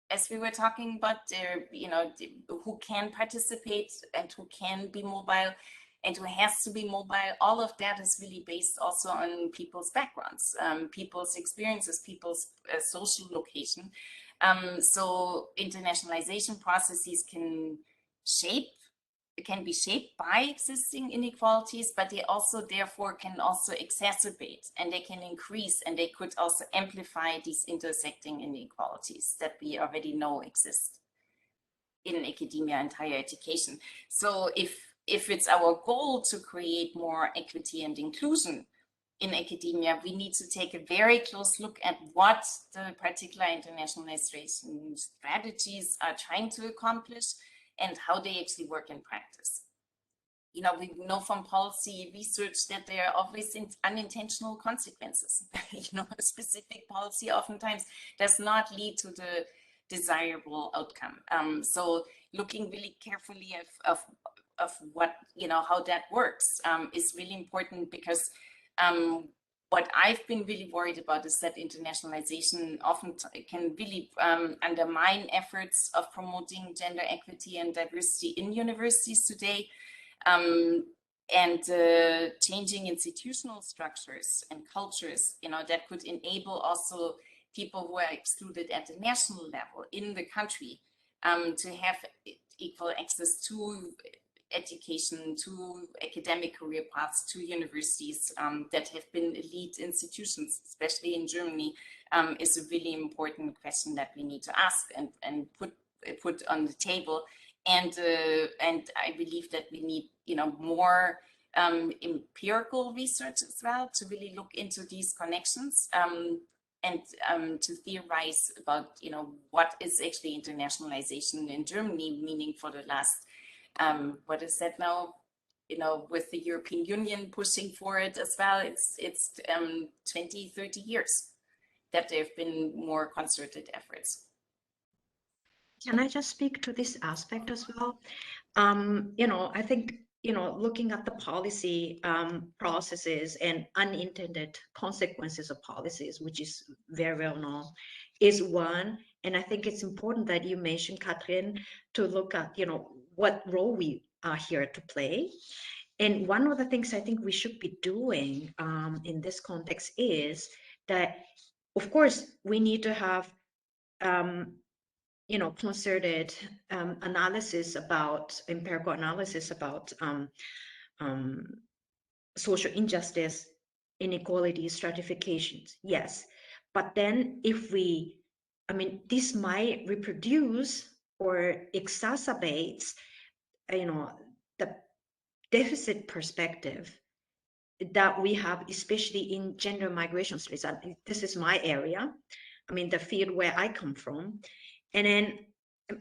as we were talking about, who can participate and who can be mobile and who has to be mobile. All of that is really based also on people's backgrounds, people's experiences, people's social location. So internationalization processes can be shaped by existing inequalities, but they also therefore can also exacerbate, and they can increase, and they could also amplify these intersecting inequalities that we already know exist in academia and higher education. So if it's our goal to create more equity and inclusion in academia, we need to take a very close look at what the particular internationalization strategies are trying to accomplish and how they actually work in practice. We know from policy research that there are always unintentional consequences. A specific policy oftentimes does not lead to the desirable outcome. So looking really carefully of what, how that works is really important, because what I've been really worried about is that internationalization often can really undermine efforts of promoting gender equity and diversity in universities today, and changing institutional structures and cultures, that could enable also people who are excluded at the national level in the country to have equal access to education, to academic career paths, to universities that have been elite institutions, especially in Germany, is a really important question that we need to ask and put on the table. And I believe that we need, more empirical research as well to really look into these connections and to theorize about, what is actually internationalization in Germany, meaning for the last what is that now? With the European Union pushing for it as well, it's 20, 30 years that there have been more concerted efforts. Can I just speak to this aspect as well? I think, looking at the policy processes and unintended consequences of policies, which is very well known, is one. And I think it's important that you mentioned, Kathrin, to look at, what role we are here to play. And one of the things I think we should be doing in this context is that, of course, we need to have concerted analysis about empirical analysis about social injustice, inequality, stratifications. Yes, but then this might reproduce or exacerbates, the deficit perspective that we have, especially in gender migration studies. And this is my area. The field where I come from. And then,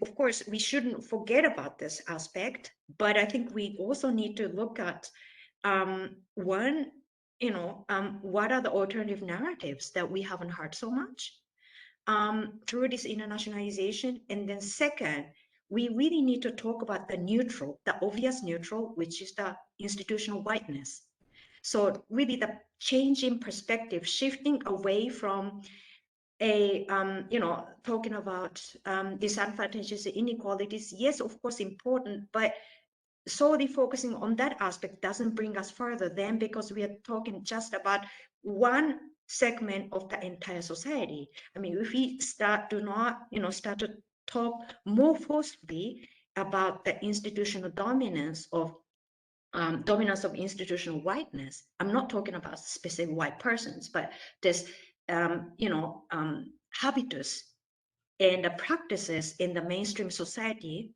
of course, we shouldn't forget about this aspect, but I think we also need to look at what are the alternative narratives that we haven't heard so much through this internationalization. And then second, we really need to talk about the obvious neutral, which is the institutional whiteness. So really the change in perspective, shifting away from talking about disadvantages and inequalities, yes, of course, important, but solely focusing on that aspect doesn't bring us further then, because we are talking just about one segment of the entire society. I mean, if we start to talk more forcefully about the institutional dominance of institutional whiteness. I'm not talking about specific white persons, but this, habitus and the practices in the mainstream society,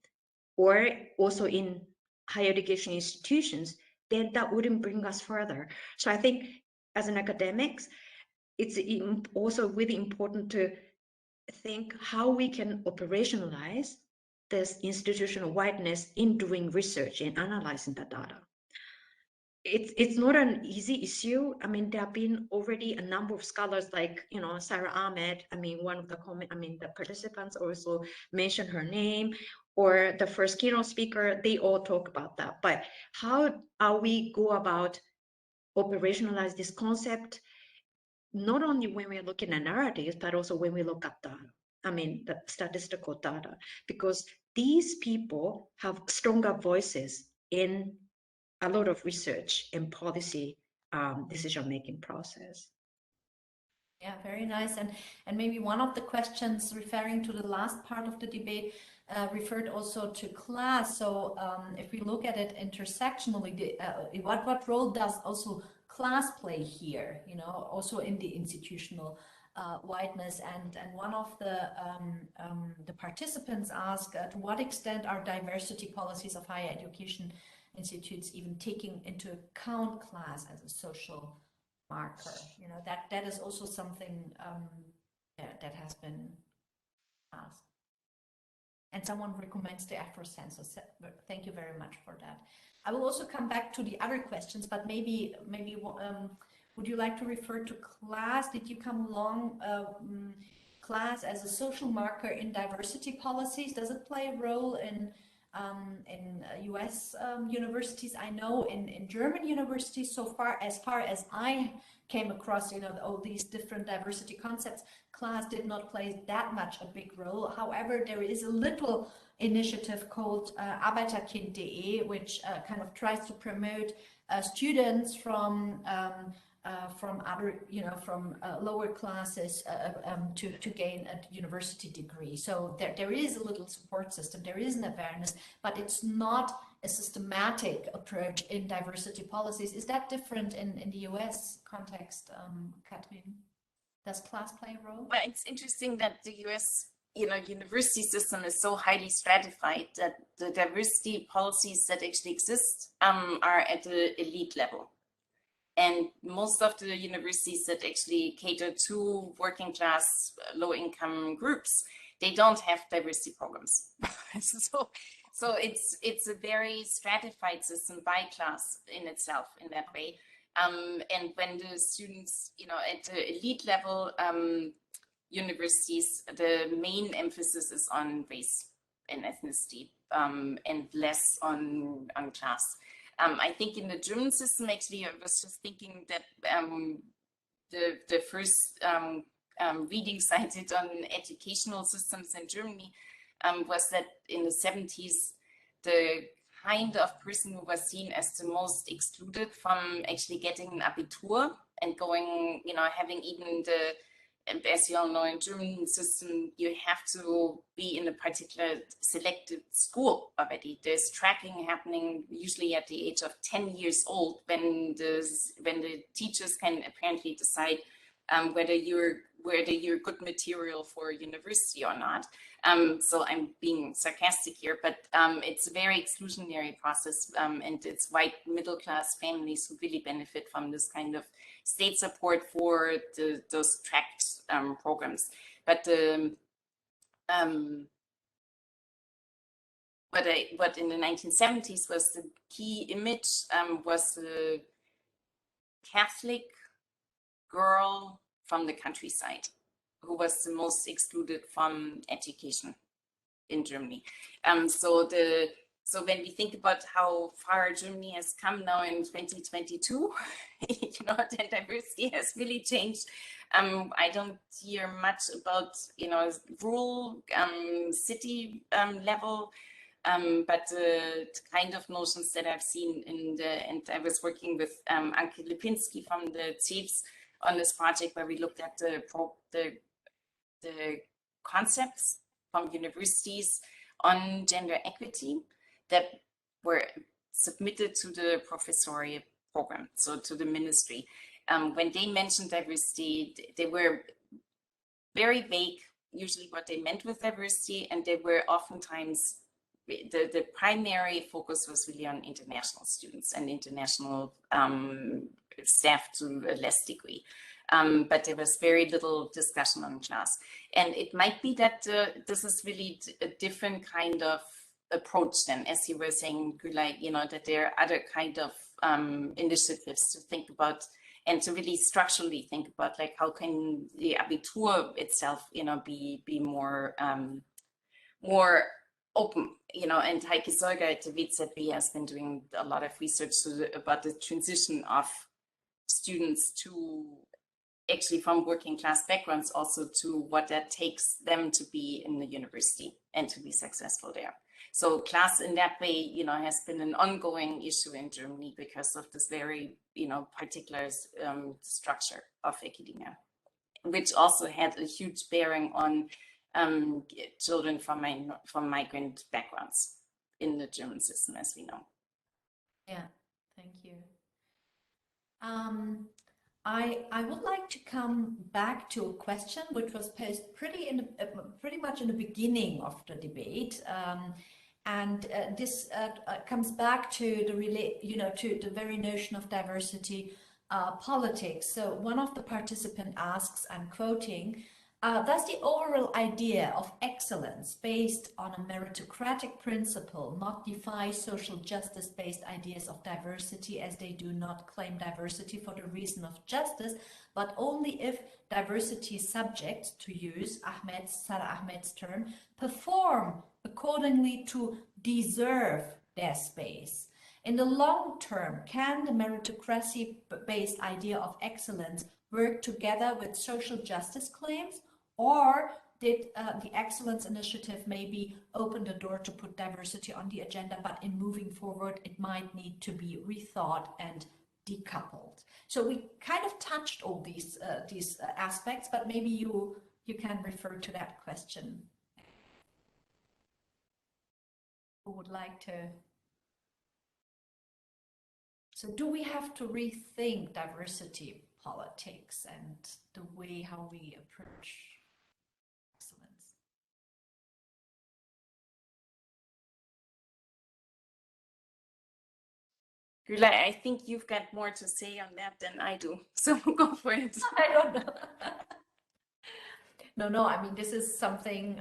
or also in higher education institutions, then that wouldn't bring us further. So I think as an academics, it's also really important to think how we can operationalize this institutional whiteness in doing research and analyzing the data. It's not an easy issue. I mean, there have been already a number of scholars like, Sarah Ahmed. I mean, the participants also mentioned her name, or the first keynote speaker, they all talk about that. But how are we go about operationalize this concept, not only when we're looking at narratives, but also when we look at data, the statistical data, because these people have stronger voices in a lot of research and policy decision-making process. Yeah, very nice. And maybe one of the questions referring to the last part of the debate referred also to class. So if we look at it intersectionally, what role does also class play here, also in the institutional whiteness? And one of the participants asked, to what extent are diversity policies of higher education institutes even taking into account class as a social marker? That is also something that has been asked. And someone recommends the Afro census. Thank you very much for that. I will also come back to the other questions, but maybe would you like to refer to class? Did you come along class as a social marker in diversity policies? Does it play a role in US universities? I know in German universities, so far as I came across, all these different diversity concepts, class did not play that much a big role. However, there is a little initiative called Arbeiterkind.de, which kind of tries to promote students from other, from lower classes to gain a university degree. So there is a little support system, there is an awareness, but it's not a systematic approach in diversity policies. Is that different in the US context, Kathrin? Does class play a role? Well, it's interesting that the US university system is so highly stratified that the diversity policies that actually exist are at the elite level. And most of the universities that actually cater to working class, low income groups, they don't have diversity programs. So it's a very stratified system by class in itself in that way. And when the students, at the elite level universities, the main emphasis is on race and ethnicity and less on class. I think in the German system, actually, I was just thinking that the first reading cited on educational systems in Germany was that in the 70s, the kind of person who was seen as the most excluded from actually getting an Abitur and going, having even as you all know, in German system, you have to be in a particular selected school already. There's tracking happening usually at the age of 10 years old when the teachers can apparently decide whether you're good material for university or not. So I'm being sarcastic here, but it's a very exclusionary process, and it's white middle class families who really benefit from this kind of state support for those tracked programs. But what in the 1970s was the key image was the Catholic girl from the countryside who was the most excluded from education in Germany. So when we think about how far Germany has come now in 2022, then diversity has really changed. I don't hear much about, rural city level but the kind of notions that I've seen and I was working with Anke Lipinski from the CIEFs on this project where we looked at the concepts from universities on gender equity that were submitted to the professoriate program, so to the ministry. When they mentioned diversity, they were very vague, usually what they meant with diversity, and they were oftentimes, the primary focus was really on international students and international staff to a less degree. But there was very little discussion on class. And it might be that this is really a different kind of approach then, as you were saying, Gülay, that there are other kind of initiatives to think about and to really structurally think about, like, how can the Abitur itself, be more open, and Heike Solger at the WZB has been doing a lot of research about the transition of students to actually from working class backgrounds also to what that takes them to be in the university and to be successful there. So class in that way, has been an ongoing issue in Germany because of this very, particular structure of academia, which also had a huge bearing on children from migrant backgrounds in the German system, as we know. Yeah, thank you. I would like to come back to a question which was posed pretty much in the beginning of the debate, and this comes back to the very notion of diversity politics. So one of the participants asks, I'm quoting, does the overall idea of excellence based on a meritocratic principle not defy social justice-based ideas of diversity, as they do not claim diversity for the reason of justice, but only if diversity subjects, to use Sarah Ahmed's term, perform accordingly to deserve their space? In the long term, can the meritocracy-based idea of excellence work together with social justice claims? Or did the Excellence Initiative maybe open the door to put diversity on the agenda, but in moving forward, it might need to be rethought and decoupled? So we kind of touched all these aspects, but maybe you can refer to that question. Who would like to? So do we have to rethink diversity politics and the way how we approach excellence? Gülay, I think you've got more to say on that than I do, so go for it. I don't know. No, I mean, this is something,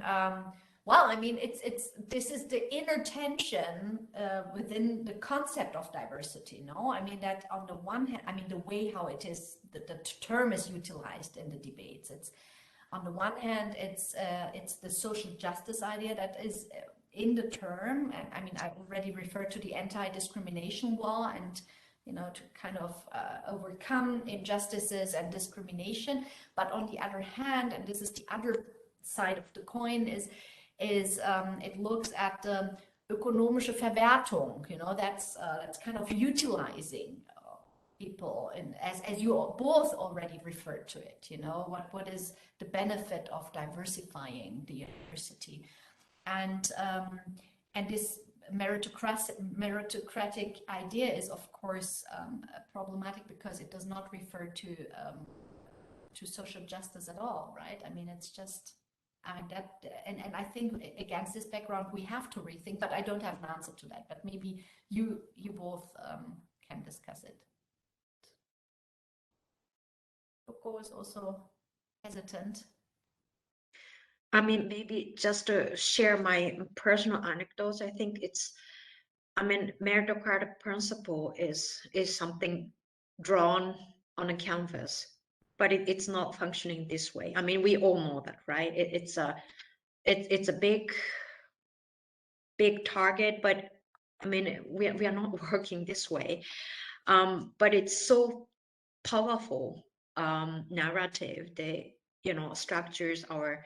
well, I mean, this is the inner tension within the concept of diversity, no? I mean, that on the one hand, I mean, the way how it is, the term is utilized in the debates. It's, on the one hand, it's the social justice idea that is in the term. And I mean, I already referred to the anti-discrimination law and, to kind of overcome injustices and discrimination. But on the other hand, and this is the other side of the coin, is it looks at the ökonomische Verwertung, that's kind of utilizing people, and as you both already referred to it, what is the benefit of diversifying the university, and this meritocratic idea is of course problematic because it does not refer to social justice at all, right? I mean, it's just that, and I think against this background we have to rethink, but I don't have an answer to that, but maybe you both can discuss it. Kyoko is also hesitant. I mean, maybe just to share my personal anecdotes, I think meritocratic principle is something drawn on a canvas, but it's not functioning this way. I mean, we all know that, right? It's a big target, but I mean, we are not working this way. But it's so powerful narrative that structures our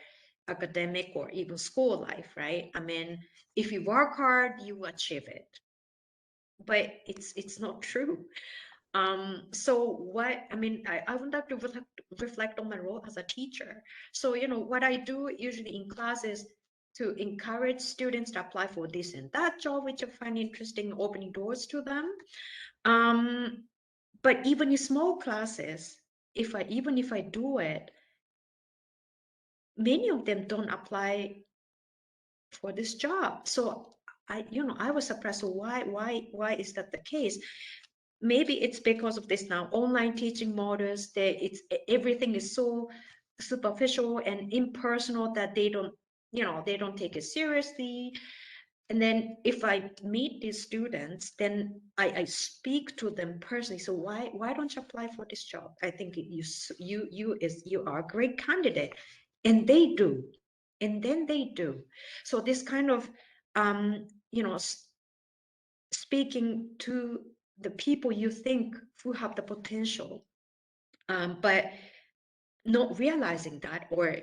academic or even school life, right? I mean, if you work hard, you achieve it. But it's not true. So what, I mean, I would like to reflect on my role as a teacher. So, you know, what I do usually in class is to encourage students to apply for this and that job, which I find interesting, opening doors to them. But even in small classes, even if I do it, many of them don't apply for this job. So I was surprised. So why is that the case? Maybe it's because of this now online teaching models. Everything is so superficial and impersonal that they don't take it seriously. And then if I meet these students, then I speak to them personally. So why don't you apply for this job? I think you are a great candidate, and they do, and then they do. So this kind of speaking to the people you think who have the potential, but not realizing that, or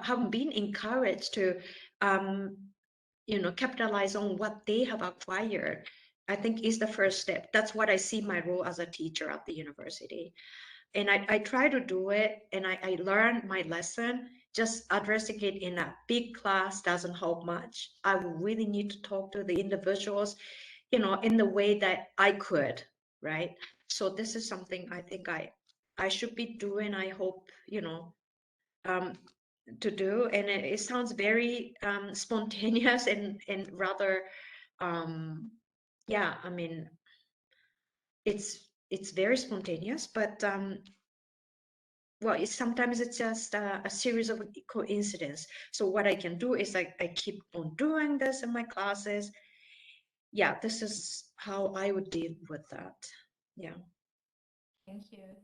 haven't been encouraged to capitalize on what they have acquired, I think is the first step. That's what I see my role as a teacher at the university. And I try to do it, and I learn my lesson. Just addressing it in a big class doesn't help much. I really need to talk to the individuals, in the way that I could, right? So this is something I think I should be doing. I hope, to do, and it sounds very spontaneous and rather yeah, I mean, it's very spontaneous, but well, sometimes it's just a series of coincidences. So what I can do is I keep on doing this in my classes. Yeah, this is how I would deal with that. Yeah. Thank you.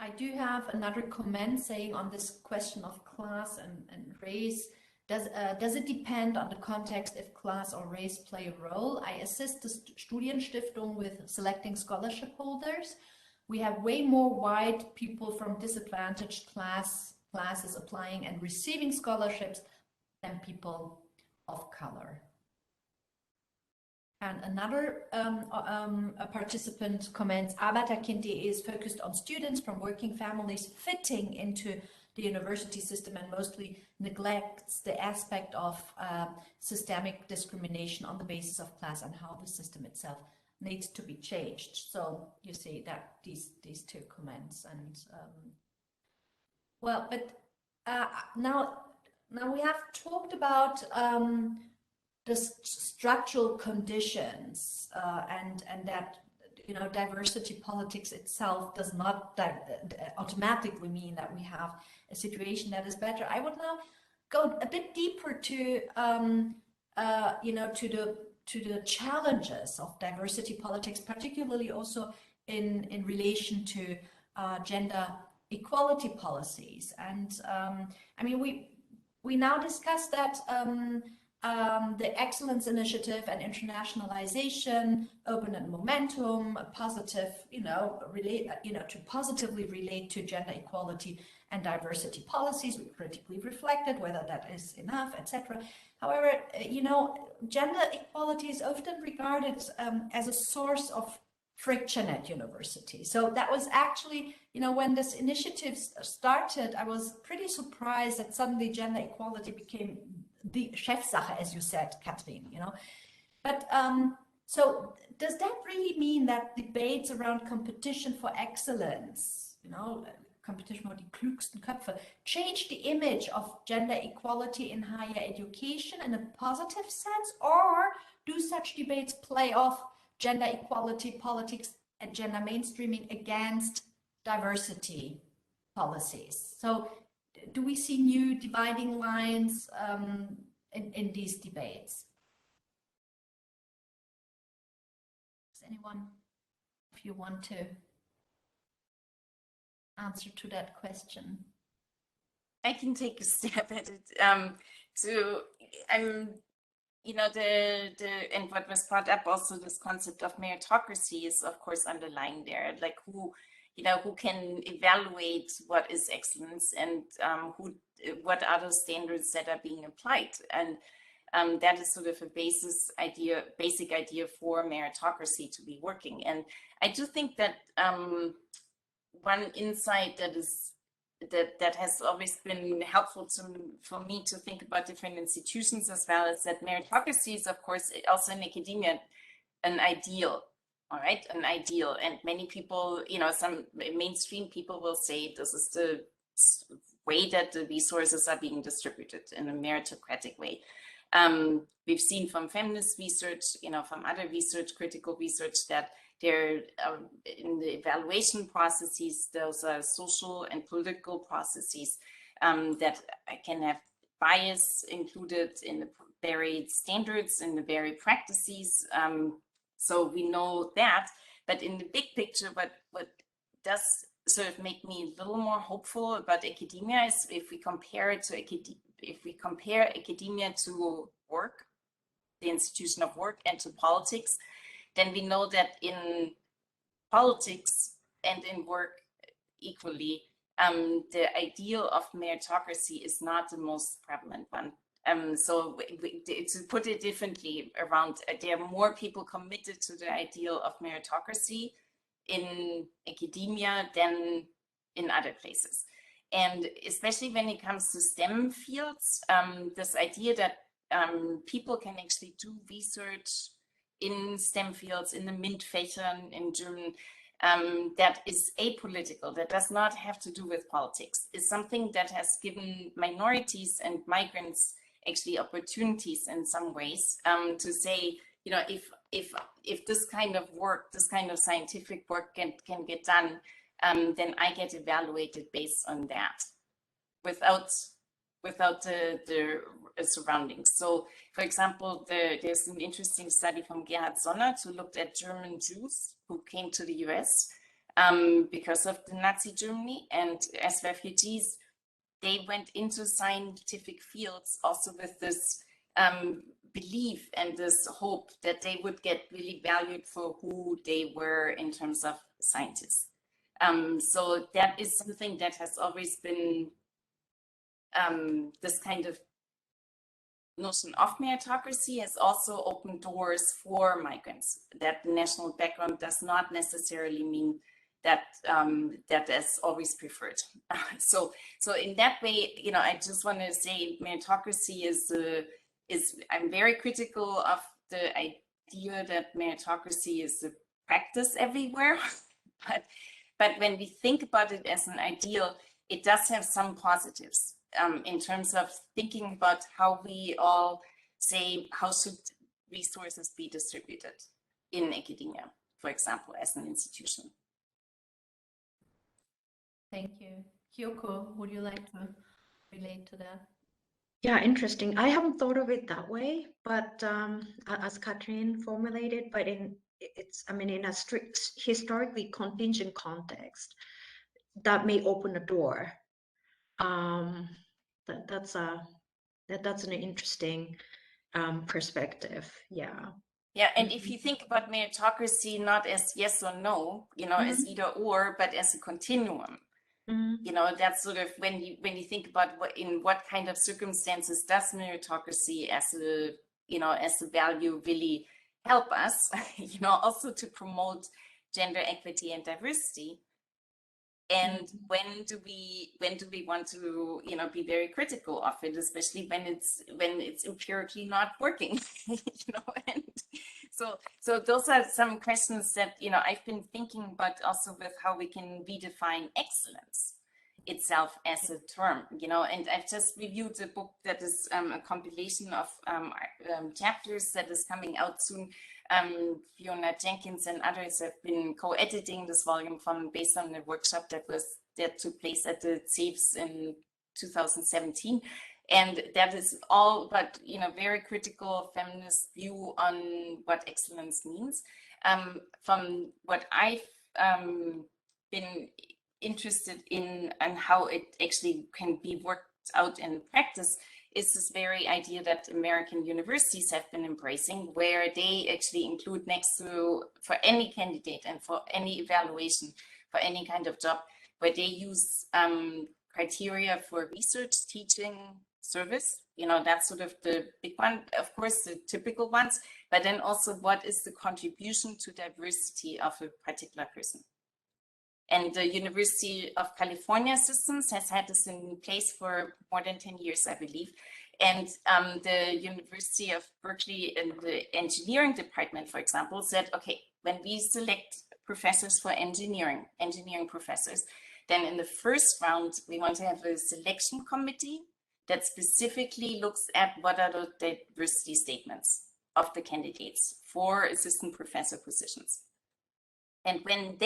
I do have another comment saying on this question of class and race. Does it depend on the context if class or race play a role? I assist the Studienstiftung with selecting scholarship holders. We have way more white people from disadvantaged classes applying and receiving scholarships than people of color. And another a participant comments, Arbeiterkind.de is focused on students from working families fitting into the university system and mostly neglects the aspect of systemic discrimination on the basis of class and how the system itself needs to be changed. So you see that these two comments, and well, but now we have talked about the structural conditions and that diversity politics itself does not automatically mean that we have a situation that is better. I would now go a bit deeper to to the challenges of diversity politics, particularly also in relation to gender equality policies. And I mean, we now discussed that the Excellence Initiative and Internationalization, Open and Momentum, a positive, to positively relate to gender equality and diversity policies. We critically reflected whether that is enough, etc. However, gender equality is often regarded as a source of friction at university. So that was actually, when this initiative started, I was pretty surprised that suddenly gender equality became the Chefsache, as you said, Kathrin, But so does that really mean that debates around competition for excellence, competition for die klügsten Köpfe, change the image of gender equality in higher education in a positive sense, or do such debates play off gender equality politics and gender mainstreaming against diversity policies? So do we see new dividing lines in these debates? Does anyone, if you want to answer to that question? I can take a stab at it. And what was brought up also, this concept of meritocracy is of course underlying there, like who can evaluate what is excellence, and who what are the standards that are being applied? And that is sort of a basic idea for meritocracy to be working. And I do think that one insight that has always been helpful for me to think about different institutions as well is that meritocracy is, of course, also in academia an ideal. All right, an ideal, and many people, some mainstream people will say this is the way that the resources are being distributed in a meritocratic way. We've seen from feminist research, from other research, critical research, that there in the evaluation processes, those are social and political processes that can have bias included in the very standards, in the very practices. So we know that, but in the big picture, what does sort of make me a little more hopeful about academia is if we compare academia to work, the institution of work, and to politics, then we know that in politics and in work equally, the ideal of meritocracy is not the most prevalent one. So to put it differently around, there are more people committed to the ideal of meritocracy in academia than in other places. And especially when it comes to STEM fields, this idea that people can actually do research in STEM fields, in the MINT-Fächern in German, that is apolitical, that does not have to do with politics, is something that has given minorities and migrants actually opportunities in some ways to say, if this kind of work, this kind of scientific work can get done, then I get evaluated based on that, without the surroundings. So, for example, there's an interesting study from Gerhard Sonnert who looked at German Jews who came to the US because of the Nazi Germany, and as refugees, they went into scientific fields also with this belief and this hope that they would get really valued for who they were in terms of scientists. So that is something that has always been this kind of notion of meritocracy has also opened doors for migrants. That national background does not necessarily mean that that is always preferred. So in that way, I just want to say meritocracy is I'm very critical of the idea that meritocracy is a practice everywhere, but when we think about it as an ideal, it does have some positives in terms of thinking about how we all say how should resources be distributed in academia, for example, as an institution. Thank you. Kyoko, would you like to relate to that? Yeah, interesting. I haven't thought of it that way, but as Kathrin formulated, but in a strict historically contingent context, that may open a door. That's an interesting perspective. Yeah. Yeah, and if you think about meritocracy not as yes or no, as either or, but as a continuum. That's sort of when you think about in what kind of circumstances does meritocracy as a value really help us, also to promote gender equity and diversity. And when do we want to be very critical of it, especially when it's empirically not working, and so those are some questions that I've been thinking about also with how we can redefine excellence itself as a term, and I've just reviewed a book that is a compilation of chapters that is coming out soon. Fiona Jenkins and others have been co-editing this volume based on the workshop that took place at the CEIFS in 2017, and that is all about very critical feminist view on what excellence means. From what I've been interested in and how it actually can be worked out in practice is this very idea that American universities have been embracing, where they actually include next to, for any candidate and for any evaluation, for any kind of job, where they use criteria for research, teaching, service. That's sort of the big one, of course, the typical ones, but then also what is the contribution to diversity of a particular person. And the University of California systems has had this in place for more than 10 years, I believe. And the University of Berkeley in the engineering department, for example, said, okay, when we select professors for engineering professors, then in the first round, we want to have a selection committee that specifically looks at what are the diversity statements of the candidates for assistant professor positions. And when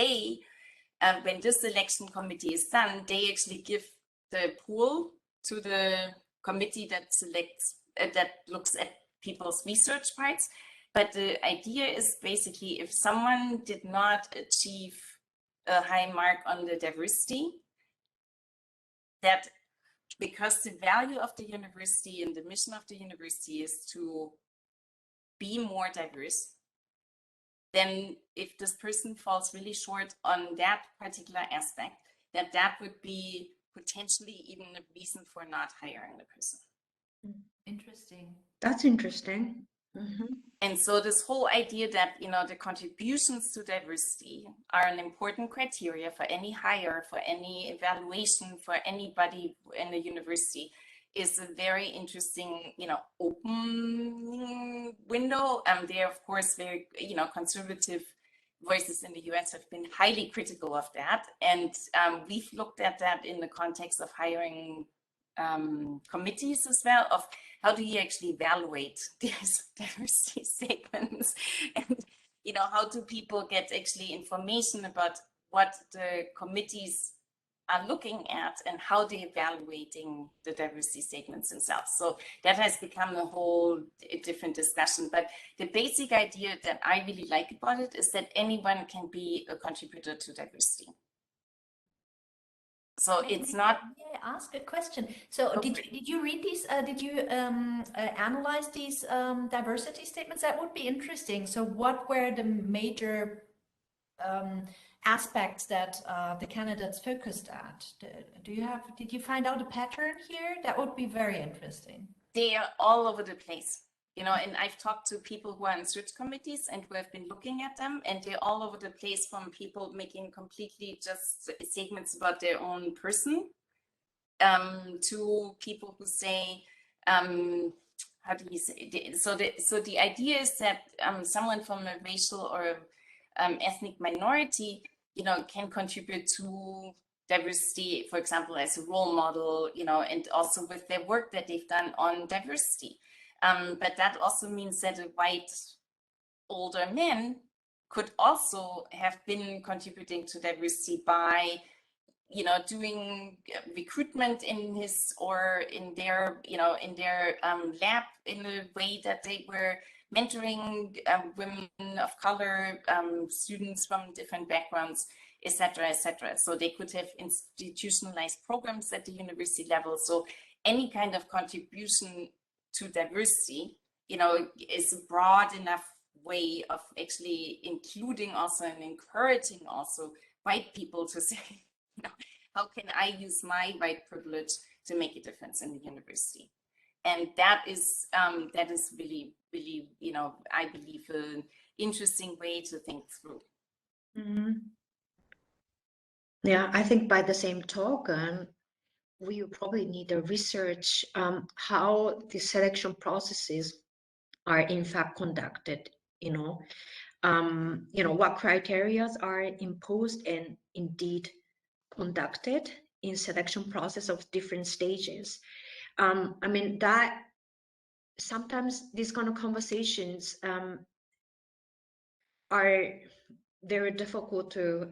this selection committee is done, they actually give the pool to the committee that selects, that looks at people's research parts. But the idea is basically if someone did not achieve a high mark on the diversity, that because the value of the university and the mission of the university is to be more diverse, then if this person falls really short on that particular aspect, that would be potentially even a reason for not hiring the person. Interesting. That's interesting. Mm-hmm. And so this whole idea that, the contributions to diversity are an important criteria for any hire, for any evaluation, for anybody in the university is a very interesting, open window. They are, of course, very, conservative voices in the US have been highly critical of that. And we've looked at that in the context of hiring committees as well, of how do you actually evaluate these diversity statements, and how do people get actually information about what the committees are looking at and how they're evaluating the diversity statements themselves. So that has become a whole different discussion. But the basic idea that I really like about it is that anyone can be a contributor to diversity. So it's not. May I ask a question? So did you read these? Did you analyze these diversity statements? That would be interesting. So what were the major aspects that the candidates focused at? Did you find out a pattern here? That would be very interesting. They are all over the place. And I've talked to people who are in search committees and who have been looking at them, and they're all over the place, from people making completely just statements about their own person, to people who say, how do you say? So the idea is that someone from a racial or ethnic minority, can contribute to diversity, for example, as a role model, and also with their work that they've done on diversity. But that also means that a white older man could also have been contributing to diversity by, doing recruitment in his or in their, in their lab, in a way that they were mentoring women of color, students from different backgrounds, etc., etc. So they could have institutionalized programs at the university level. So any kind of contribution to diversity, is a broad enough way of actually including also and encouraging also white people to say, how can I use my white privilege to make a difference in the university? And that is really, really, I believe an interesting way to think through. Mm-hmm. Yeah, I think by the same token, we probably need to research how the selection processes are in fact conducted, what criteria are imposed and indeed conducted in selection process of different stages. I mean, that sometimes these kind of conversations are very difficult to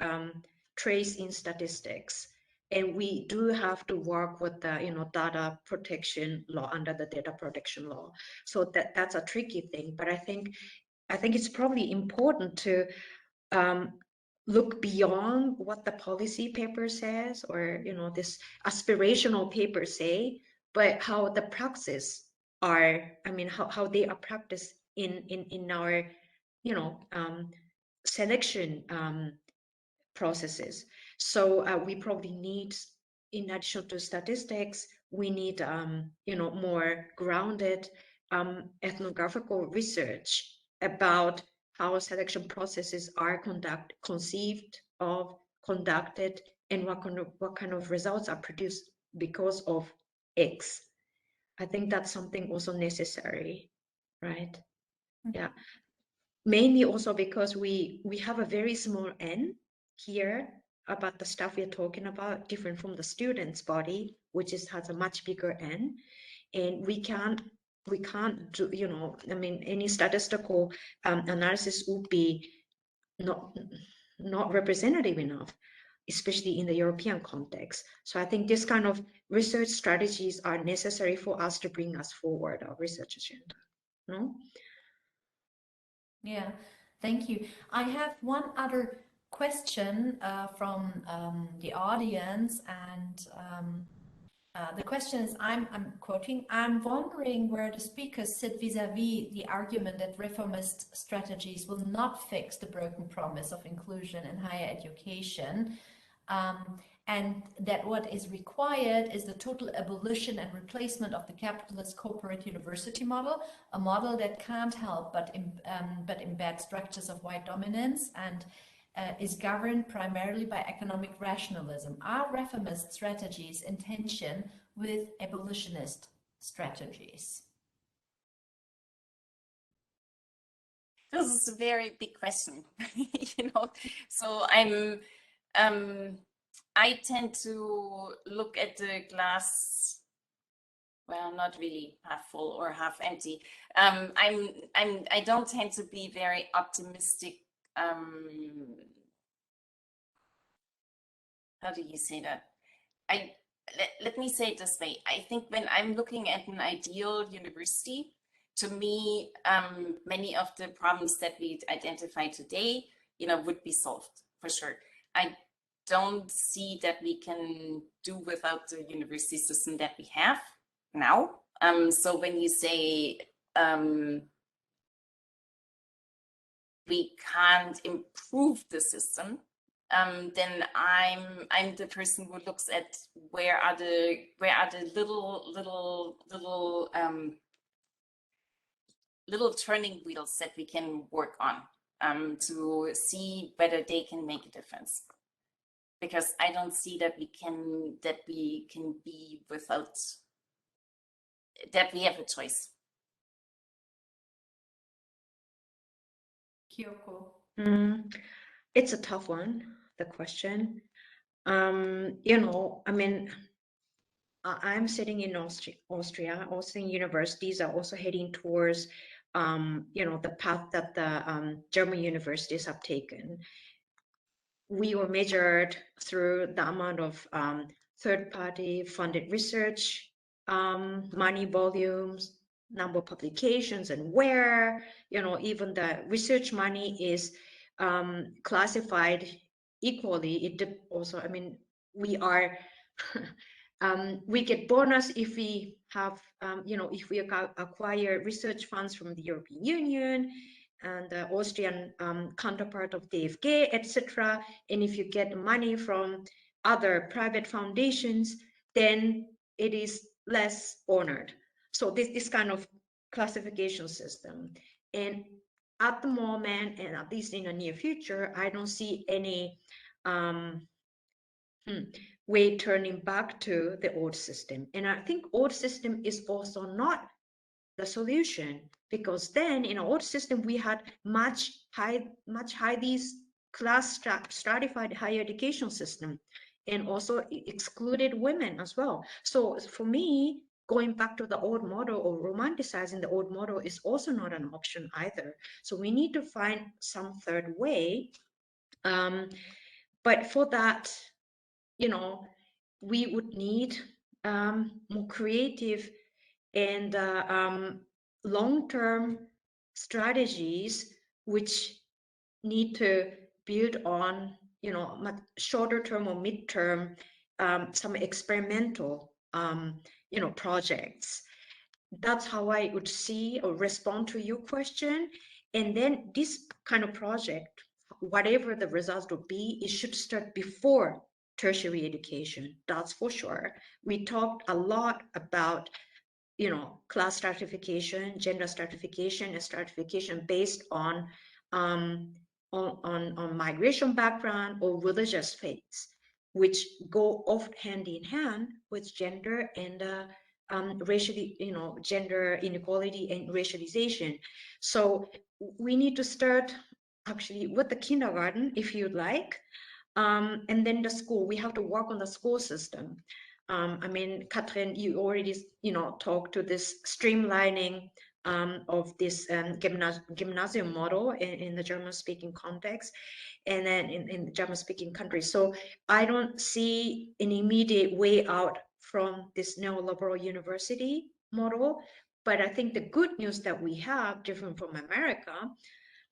trace in statistics. And we do have to work with the, data protection law, under the data protection law. So that's a tricky thing. But I think it's probably important to look beyond what the policy paper says, or this aspirational paper say, but how the praxis are. I mean, how they are practiced in our selection processes. So we probably need in addition to statistics, we need, more grounded ethnographical research about how selection processes are conceived of, conducted, and what kind of results are produced because of X. I think that's something also necessary, right? Yeah. Mainly also because we have a very small n here about the stuff we're talking about, different from the student's body, which has a much bigger n, and we can't do, I mean, any statistical analysis would be not representative enough, especially in the European context. So I think this kind of research strategies are necessary for us to bring us forward our research agenda. No? Yeah, thank you. I have one other question from the audience, and the question is, I'm quoting, "I'm wondering where the speakers sit vis-a-vis the argument that reformist strategies will not fix the broken promise of inclusion in higher education, and that what is required is the total abolition and replacement of the capitalist corporate university model, a model that can't help but embed structures of white dominance and is governed primarily by economic rationalism. Are reformist strategies in tension with abolitionist strategies?" This is a very big question, So I tend to look at the glass, well, not really half full or half empty. I don't tend to be very optimistic. How do you say that? Let me say it this way. I think when I'm looking at an ideal university, to me, many of the problems that we identify today, would be solved for sure. I don't see that we can do without the university system that we have now. So when you say we can't improve the system, then I'm the person who looks at where are the little turning wheels that we can work on to see whether they can make a difference. Because I don't see that we can be without, that we have a choice. Kyoko. It's a tough one, the question. I mean, I'm sitting in Austria. Austrian universities are also heading towards, the path that the German universities have taken. We were measured through the amount of third-party funded research, money volumes, number of publications, and where, even the research money is classified equally. It also, I mean, we are we get bonus if we have, if we acquire research funds from the European Union and the Austrian counterpart of DFG, etc. And if you get money from other private foundations, then it is less honored. So this kind of classification system. And at the moment, and at least in the near future, I don't see any way turning back to the old system. And I think old system is also not the solution, because then in our old system we had much high these class stratified higher education system, and also excluded women as well. So for me, going back to the old model or romanticizing the old model is also not an option either. So we need to find some third way. But for that, we would need more creative and long-term strategies, which need to build on, much shorter term or mid-term, some experimental, projects. That's how I would see or respond to your question. And then this kind of project, whatever the results would be, it should start before tertiary education, that's for sure. We talked a lot about, you know, class stratification, gender stratification, and stratification based on migration background or religious faiths, which go off hand in hand with gender and racially, you know, gender inequality and racialization. So we need to start actually with the kindergarten, if you'd like, and then the school. We have to work on the school system. I mean, Kathrin, you already, you know, talked to this streamlining of this gymnasium model in the German-speaking context, and then in the German-speaking countries. So I don't see an immediate way out from this neoliberal university model. But I think the good news that we have, different from America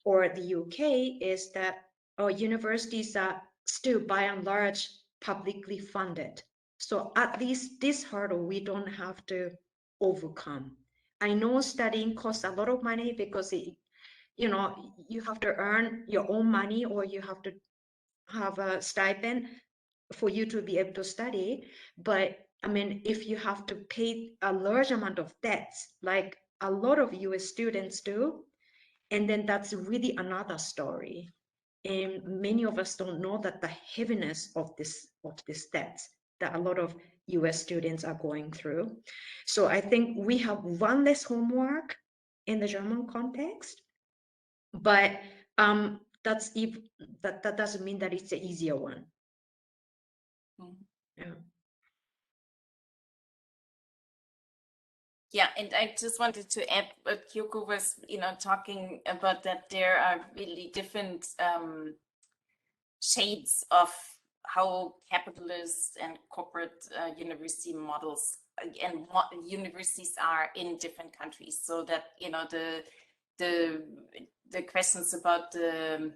or the UK, is that our universities are still by and large publicly funded. So at least this hurdle we don't have to overcome. I know studying costs a lot of money because it, you know, you have to earn your own money or you have to have a stipend for you to be able to study. But I mean, if you have to pay a large amount of debts, like a lot of US students do, and then that's really another story. And many of us don't know that the heaviness of this debts that a lot of US students are going through. So I think we have one less homework in the German context, but that doesn't mean that it's the easier one. Yeah. Yeah, and I just wanted to add what Kyoko was, you know, talking about, that there are really different shades of how capitalist and corporate university models and what universities are in different countries. So that, you know, the questions about the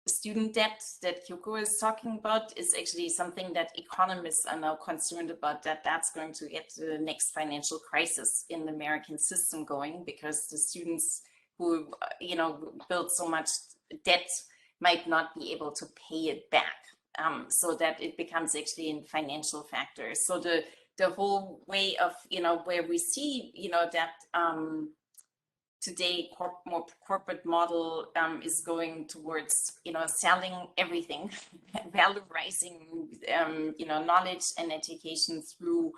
student debt that Kyoko is talking about is actually something that economists are now concerned about, that that's going to get the next financial crisis in the American system going, because the students who, you know, build so much debt might not be able to pay it back, so that it becomes actually a financial factor. So the whole way of, you know, where we see, you know, that today more corporate model is going towards, you know, selling everything, valorizing, you know, knowledge and education through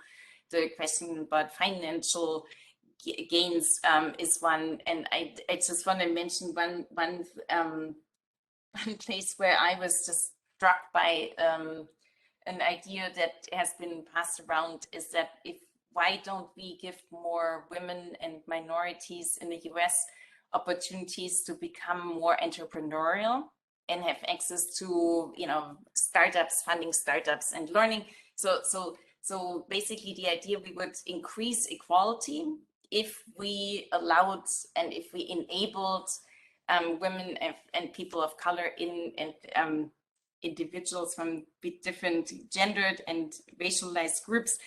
the question about financial gains is one. And I just want to mention one place where I was just struck by an idea that has been passed around, is that why don't we give more women and minorities in the US opportunities to become more entrepreneurial and have access to, you know, startups, funding startups and learning. So basically the idea, we would increase equality if we allowed and if we enabled women and people of color and individuals from different gendered and racialized groups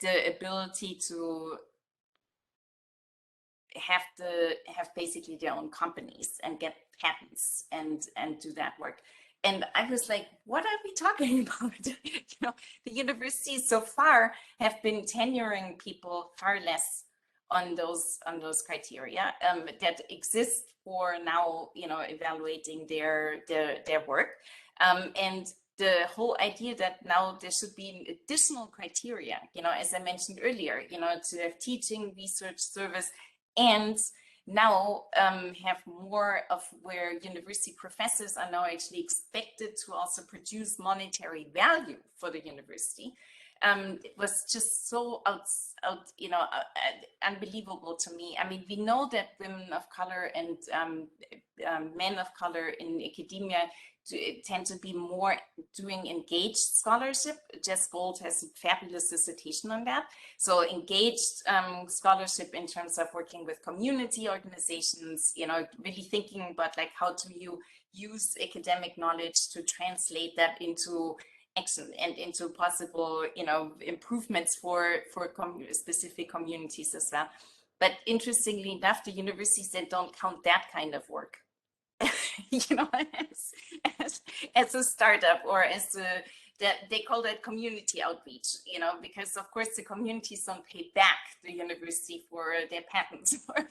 the ability to have basically their own companies and get patents and do that work. And I was like, what are we talking about? You know, the universities so far have been tenuring people far less on those criteria that exist for now, you know, evaluating their work. And the whole idea that now there should be an additional criteria, you know, as I mentioned earlier, you know, to have teaching, research, service, and now have more of where university professors are now actually expected to also produce monetary value for the university. It was just so unbelievable to me. I mean, we know that women of color and men of color in academia tend to be more doing engaged scholarship. Jess Gold has a fabulous dissertation on that. So engaged scholarship in terms of working with community organizations, you know, really thinking about like how do you use academic knowledge to translate that into action and into possible, you know, improvements for specific communities as well. But interestingly enough, the universities that don't count that kind of work, you know, as a startup, or as a, that they call that community outreach, you know, because of course the communities don't pay back the university for their patents or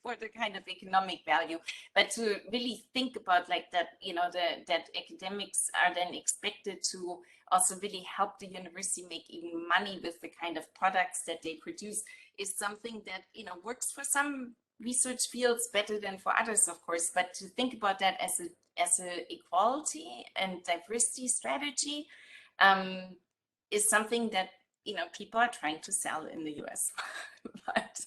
for the kind of economic value, but to really think about like that, you know, that academics are then expected to also really help the university make even money with the kind of products that they produce, is something that, you know, works for some research fields better than for others, of course, but to think about that as a equality and diversity strategy is something that, you know, people are trying to sell in the US. But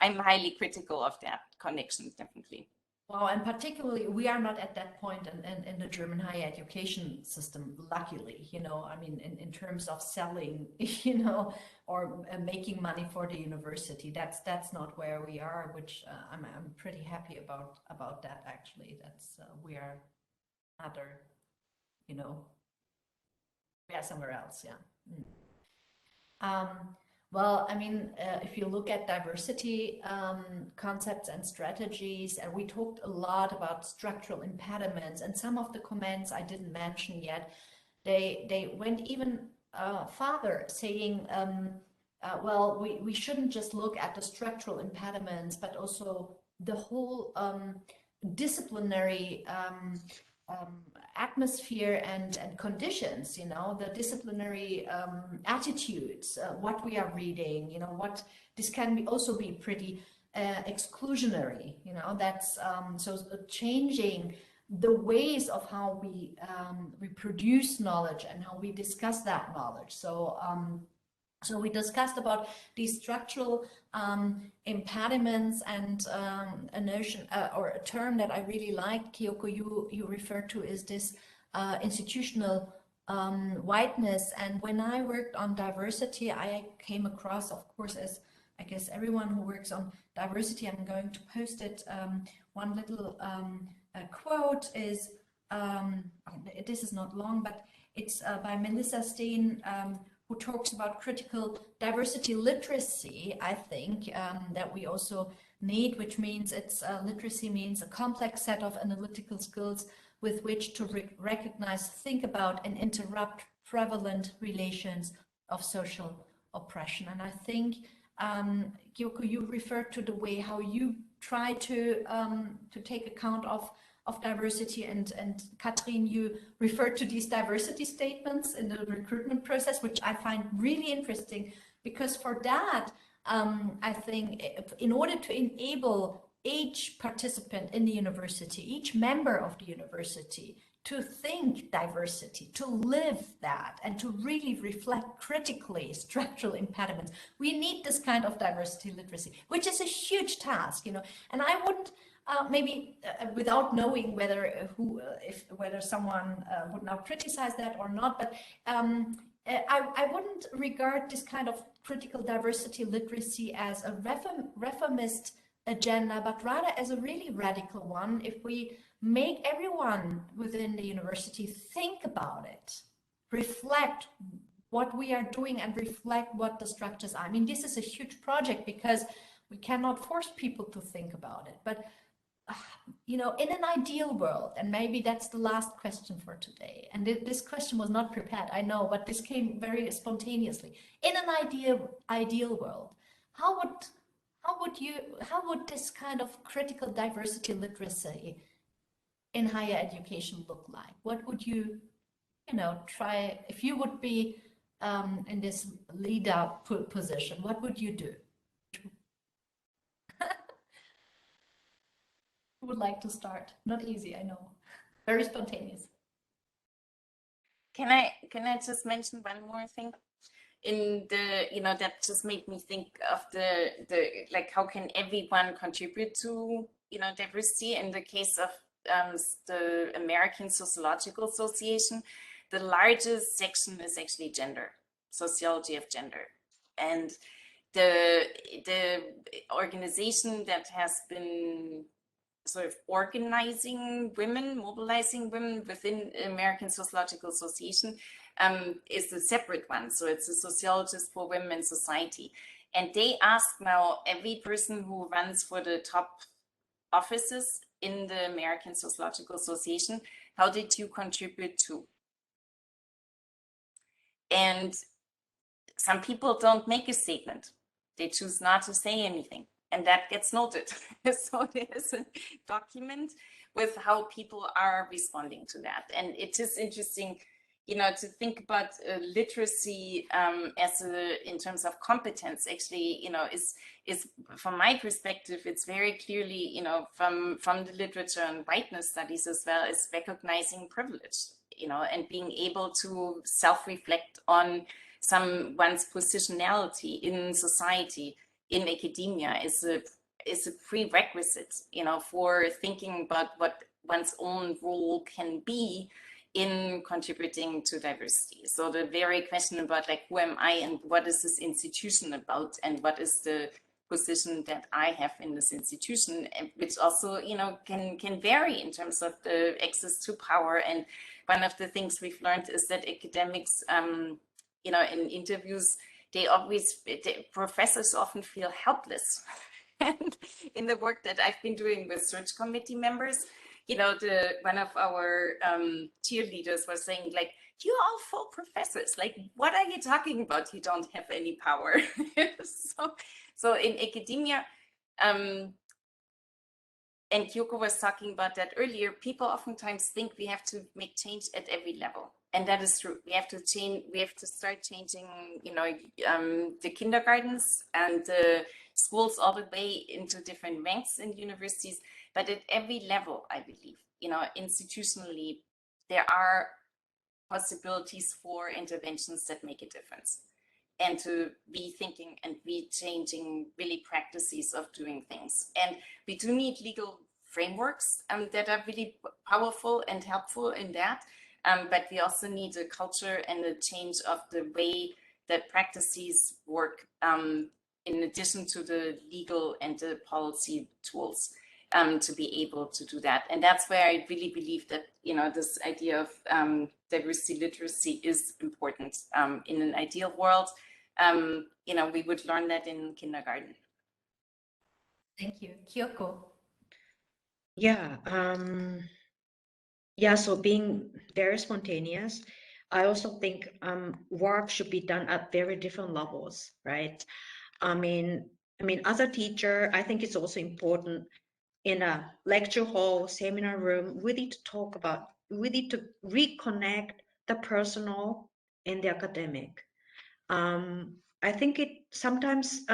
I'm highly critical of that connection, definitely. Well, and particularly, we are not at that point in the German higher education system, luckily, you know, I mean, in terms of selling, you know, or making money for the university. That's not where we are, which I'm pretty happy about that, actually. That's we are other, you know, we are somewhere else, yeah. Well, I mean, if you look at diversity concepts and strategies, and we talked a lot about structural impediments, and some of the comments I didn't mention yet, they went even farther, saying, well, we shouldn't just look at the structural impediments, but also the whole disciplinary atmosphere and conditions, you know, the disciplinary attitudes, what we are reading, you know, what this can be also be pretty exclusionary, you know, that's so changing the ways of how we produce knowledge and how we discuss that knowledge. So so we discussed about these structural impediments, and a notion or a term that I really liked, Kyoko, you referred to, is this institutional whiteness. And when I worked on diversity, I came across, of course, as I guess everyone who works on diversity, I'm going to post it, one little quote is, this is not long, but it's by Melissa Steen, who talks about critical diversity literacy, I think, that we also need, which means it's literacy means a complex set of analytical skills with which to recognize, think about, and interrupt prevalent relations of social oppression. And I think, Kyoko, you referred to the way how you try to take account of diversity, and Kathrin, you referred to these diversity statements in the recruitment process, which I find really interesting, because for that, I think in order to enable each participant in the university, each member of the university, to think diversity, to live that, and to really reflect critically structural impediments, we need this kind of diversity literacy, which is a huge task, you know. And I wouldn't maybe without knowing whether whether someone would now criticize that or not, but I wouldn't regard this kind of critical diversity literacy as a reformist agenda, but rather as a really radical one. If we make everyone within the university think about it, reflect what we are doing, and reflect what the structures are. I mean, this is a huge project because we cannot force people to think about it, but you know, in an ideal world, and maybe that's the last question for today, and this question was not prepared, I know, but this came very spontaneously. In an ideal world, how would this kind of critical diversity literacy in higher education look like? What would you know, try, if you would be in this leader position, what would you do? Would like to start? Not easy, I know. Very spontaneous. Can I just mention one more thing? In the, you know, that just made me think of the like, how can everyone contribute to, you know, diversity? In the case of the American Sociological Association, the largest section is actually gender, sociology of gender, and the organization that has been sort of organizing women, mobilizing women within American Sociological Association is a separate one. So it's a sociologist for women in society. And they ask now every person who runs for the top offices in the American Sociological Association, how did you contribute to? And some people don't make a statement. They choose not to say anything, and that gets noted. So there's a document with how people are responding to that. And it is interesting, you know, to think about literacy as in terms of competence, actually, you know, is from my perspective, it's very clearly, you know, from the literature and whiteness studies as well, is recognizing privilege, you know, and being able to self-reflect on one's positionality in society, in academia, is a prerequisite, you know, for thinking about what one's own role can be in contributing to diversity. So the very question about like, who am I and what is this institution about, and what is the position that I have in this institution, which also, you know, can vary in terms of the access to power. And one of the things we've learned is that academics, you know, in interviews, professors often feel helpless. And in the work that I've been doing with search committee members, you know, one of our cheerleaders was saying, like, you're all full professors. Like, what are you talking about? You don't have any power. So in academia, and Kyoko was talking about that earlier, people oftentimes think we have to make change at every level. And that is true. We have to change, we have to start changing, you know, the kindergartens and the schools all the way into different ranks in universities. But at every level, I believe, you know, institutionally, there are possibilities for interventions that make a difference, and to be thinking and be changing really practices of doing things. And we do need legal frameworks that are really powerful and helpful in that. But we also need a culture and a change of the way that practices work, in addition to the legal and the policy tools, to be able to do that. And that's where I really believe that, you know, this idea of diversity literacy is important. In an ideal world, you know, we would learn that in kindergarten. Thank you. Kyoko. Yeah, yeah, so being very spontaneous, I also think work should be done at very different levels, right? I mean, as a teacher, I think it's also important in a lecture hall, seminar room, we need to reconnect the personal and the academic. I think it sometimes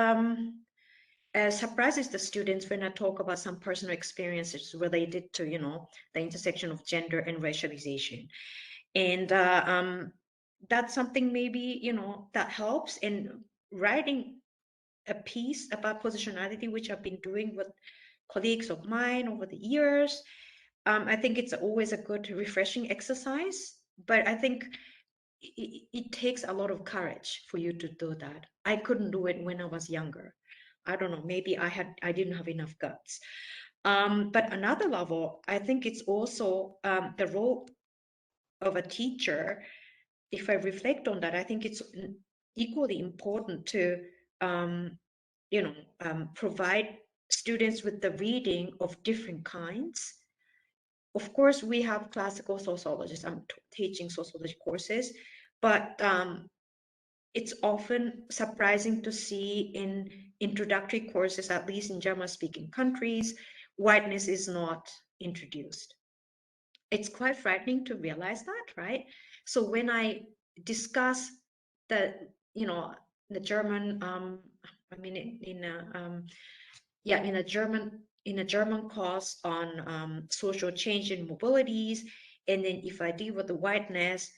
surprises the students when I talk about some personal experiences related to, you know, the intersection of gender and racialization. And that's something maybe, you know, that helps in writing a piece about positionality, which I've been doing with colleagues of mine over the years. I think it's always a good refreshing exercise, but I think it takes a lot of courage for you to do that. I couldn't do it when I was younger. I don't know, maybe I didn't have enough guts. But another level, I think it's also the role of a teacher. If I reflect on that, I think it's equally important to, you know, provide students with the reading of different kinds. Of course, we have classical sociologists. I'm teaching sociology courses, but it's often surprising to see in introductory courses, at least in German-speaking countries, whiteness is not introduced. It's quite frightening to realize that, right? So when I discuss the, you know, the German, I mean, in a German course on social change and mobilities, and then if I deal with the whiteness,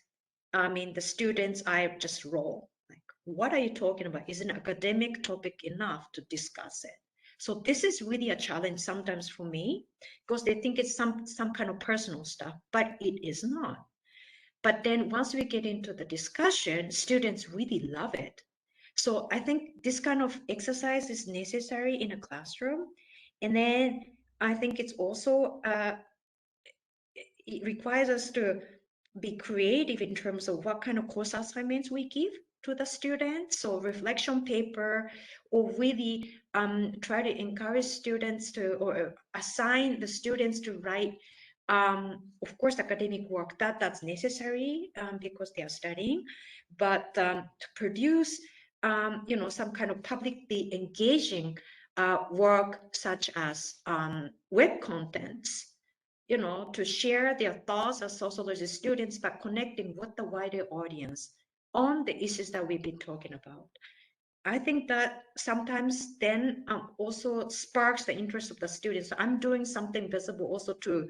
I mean, the students, I just roll. Like, what are you talking about? Is an academic topic enough to discuss it? So this is really a challenge sometimes for me, because they think it's some kind of personal stuff, but it is not. But then once we get into the discussion, students really love it. So I think this kind of exercise is necessary in a classroom. And then I think it's also, it requires us to be creative in terms of what kind of course assignments we give. to the students, so reflection paper, or really try to encourage students to, or assign the students to write, of course, academic work that's necessary because they are studying, but to produce, some kind of publicly engaging work such as web contents, to share their thoughts as sociology students, but connecting with the wider audience on the issues that we've been talking about. I think that sometimes then also sparks the interest of the students. So I'm doing something visible also to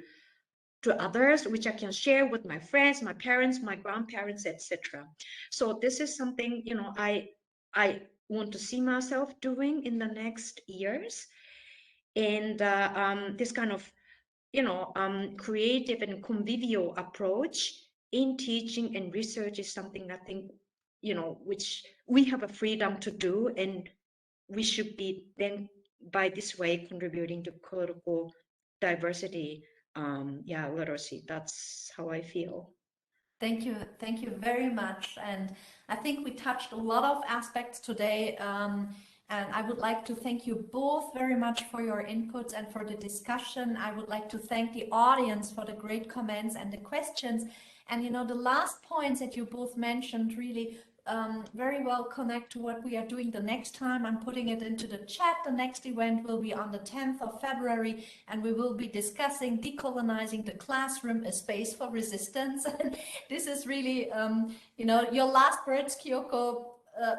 others, which I can share with my friends, my parents, my grandparents, etc. So this is something, I want to see myself doing in the next years. And this kind of, creative and convivial approach in teaching and research is something I think, which we have a freedom to do, and we should be then by this way contributing to critical diversity, literacy. That's how I feel. Thank you very much. And I think we touched a lot of aspects today. And I would like to thank you both very much for your inputs and for the discussion. I would like to thank the audience for the great comments and the questions. And the last points that you both mentioned really very well connect to what we are doing the next time. I'm putting it into the chat. The next event will be on the 10th of February, and we will be discussing decolonizing the classroom, a space for resistance. This is really, your last words, Kyoko,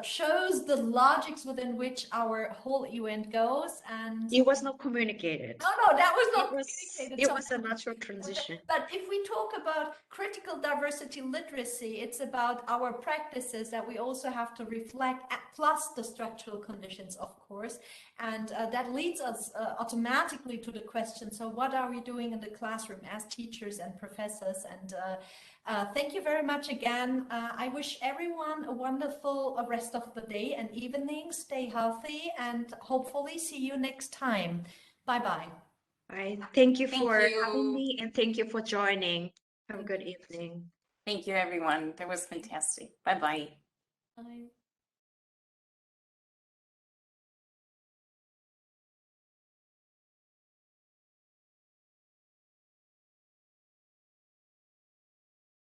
shows the logics within which our whole event goes. And it was not communicated. No, that was not communicated. It was a natural transition. But if we talk about critical diversity literacy, it's about our practices that we also have to reflect, plus the structural conditions, of course. And that leads us automatically to the question, so what are we doing in the classroom as teachers and professors? And thank you very much again. I wish everyone a wonderful rest of the day and evening. Stay healthy and hopefully see you next time. Bye-bye. Thank you for having me, and thank you for joining. Have a good evening. Thank you, everyone. That was fantastic. Bye-bye. Bye.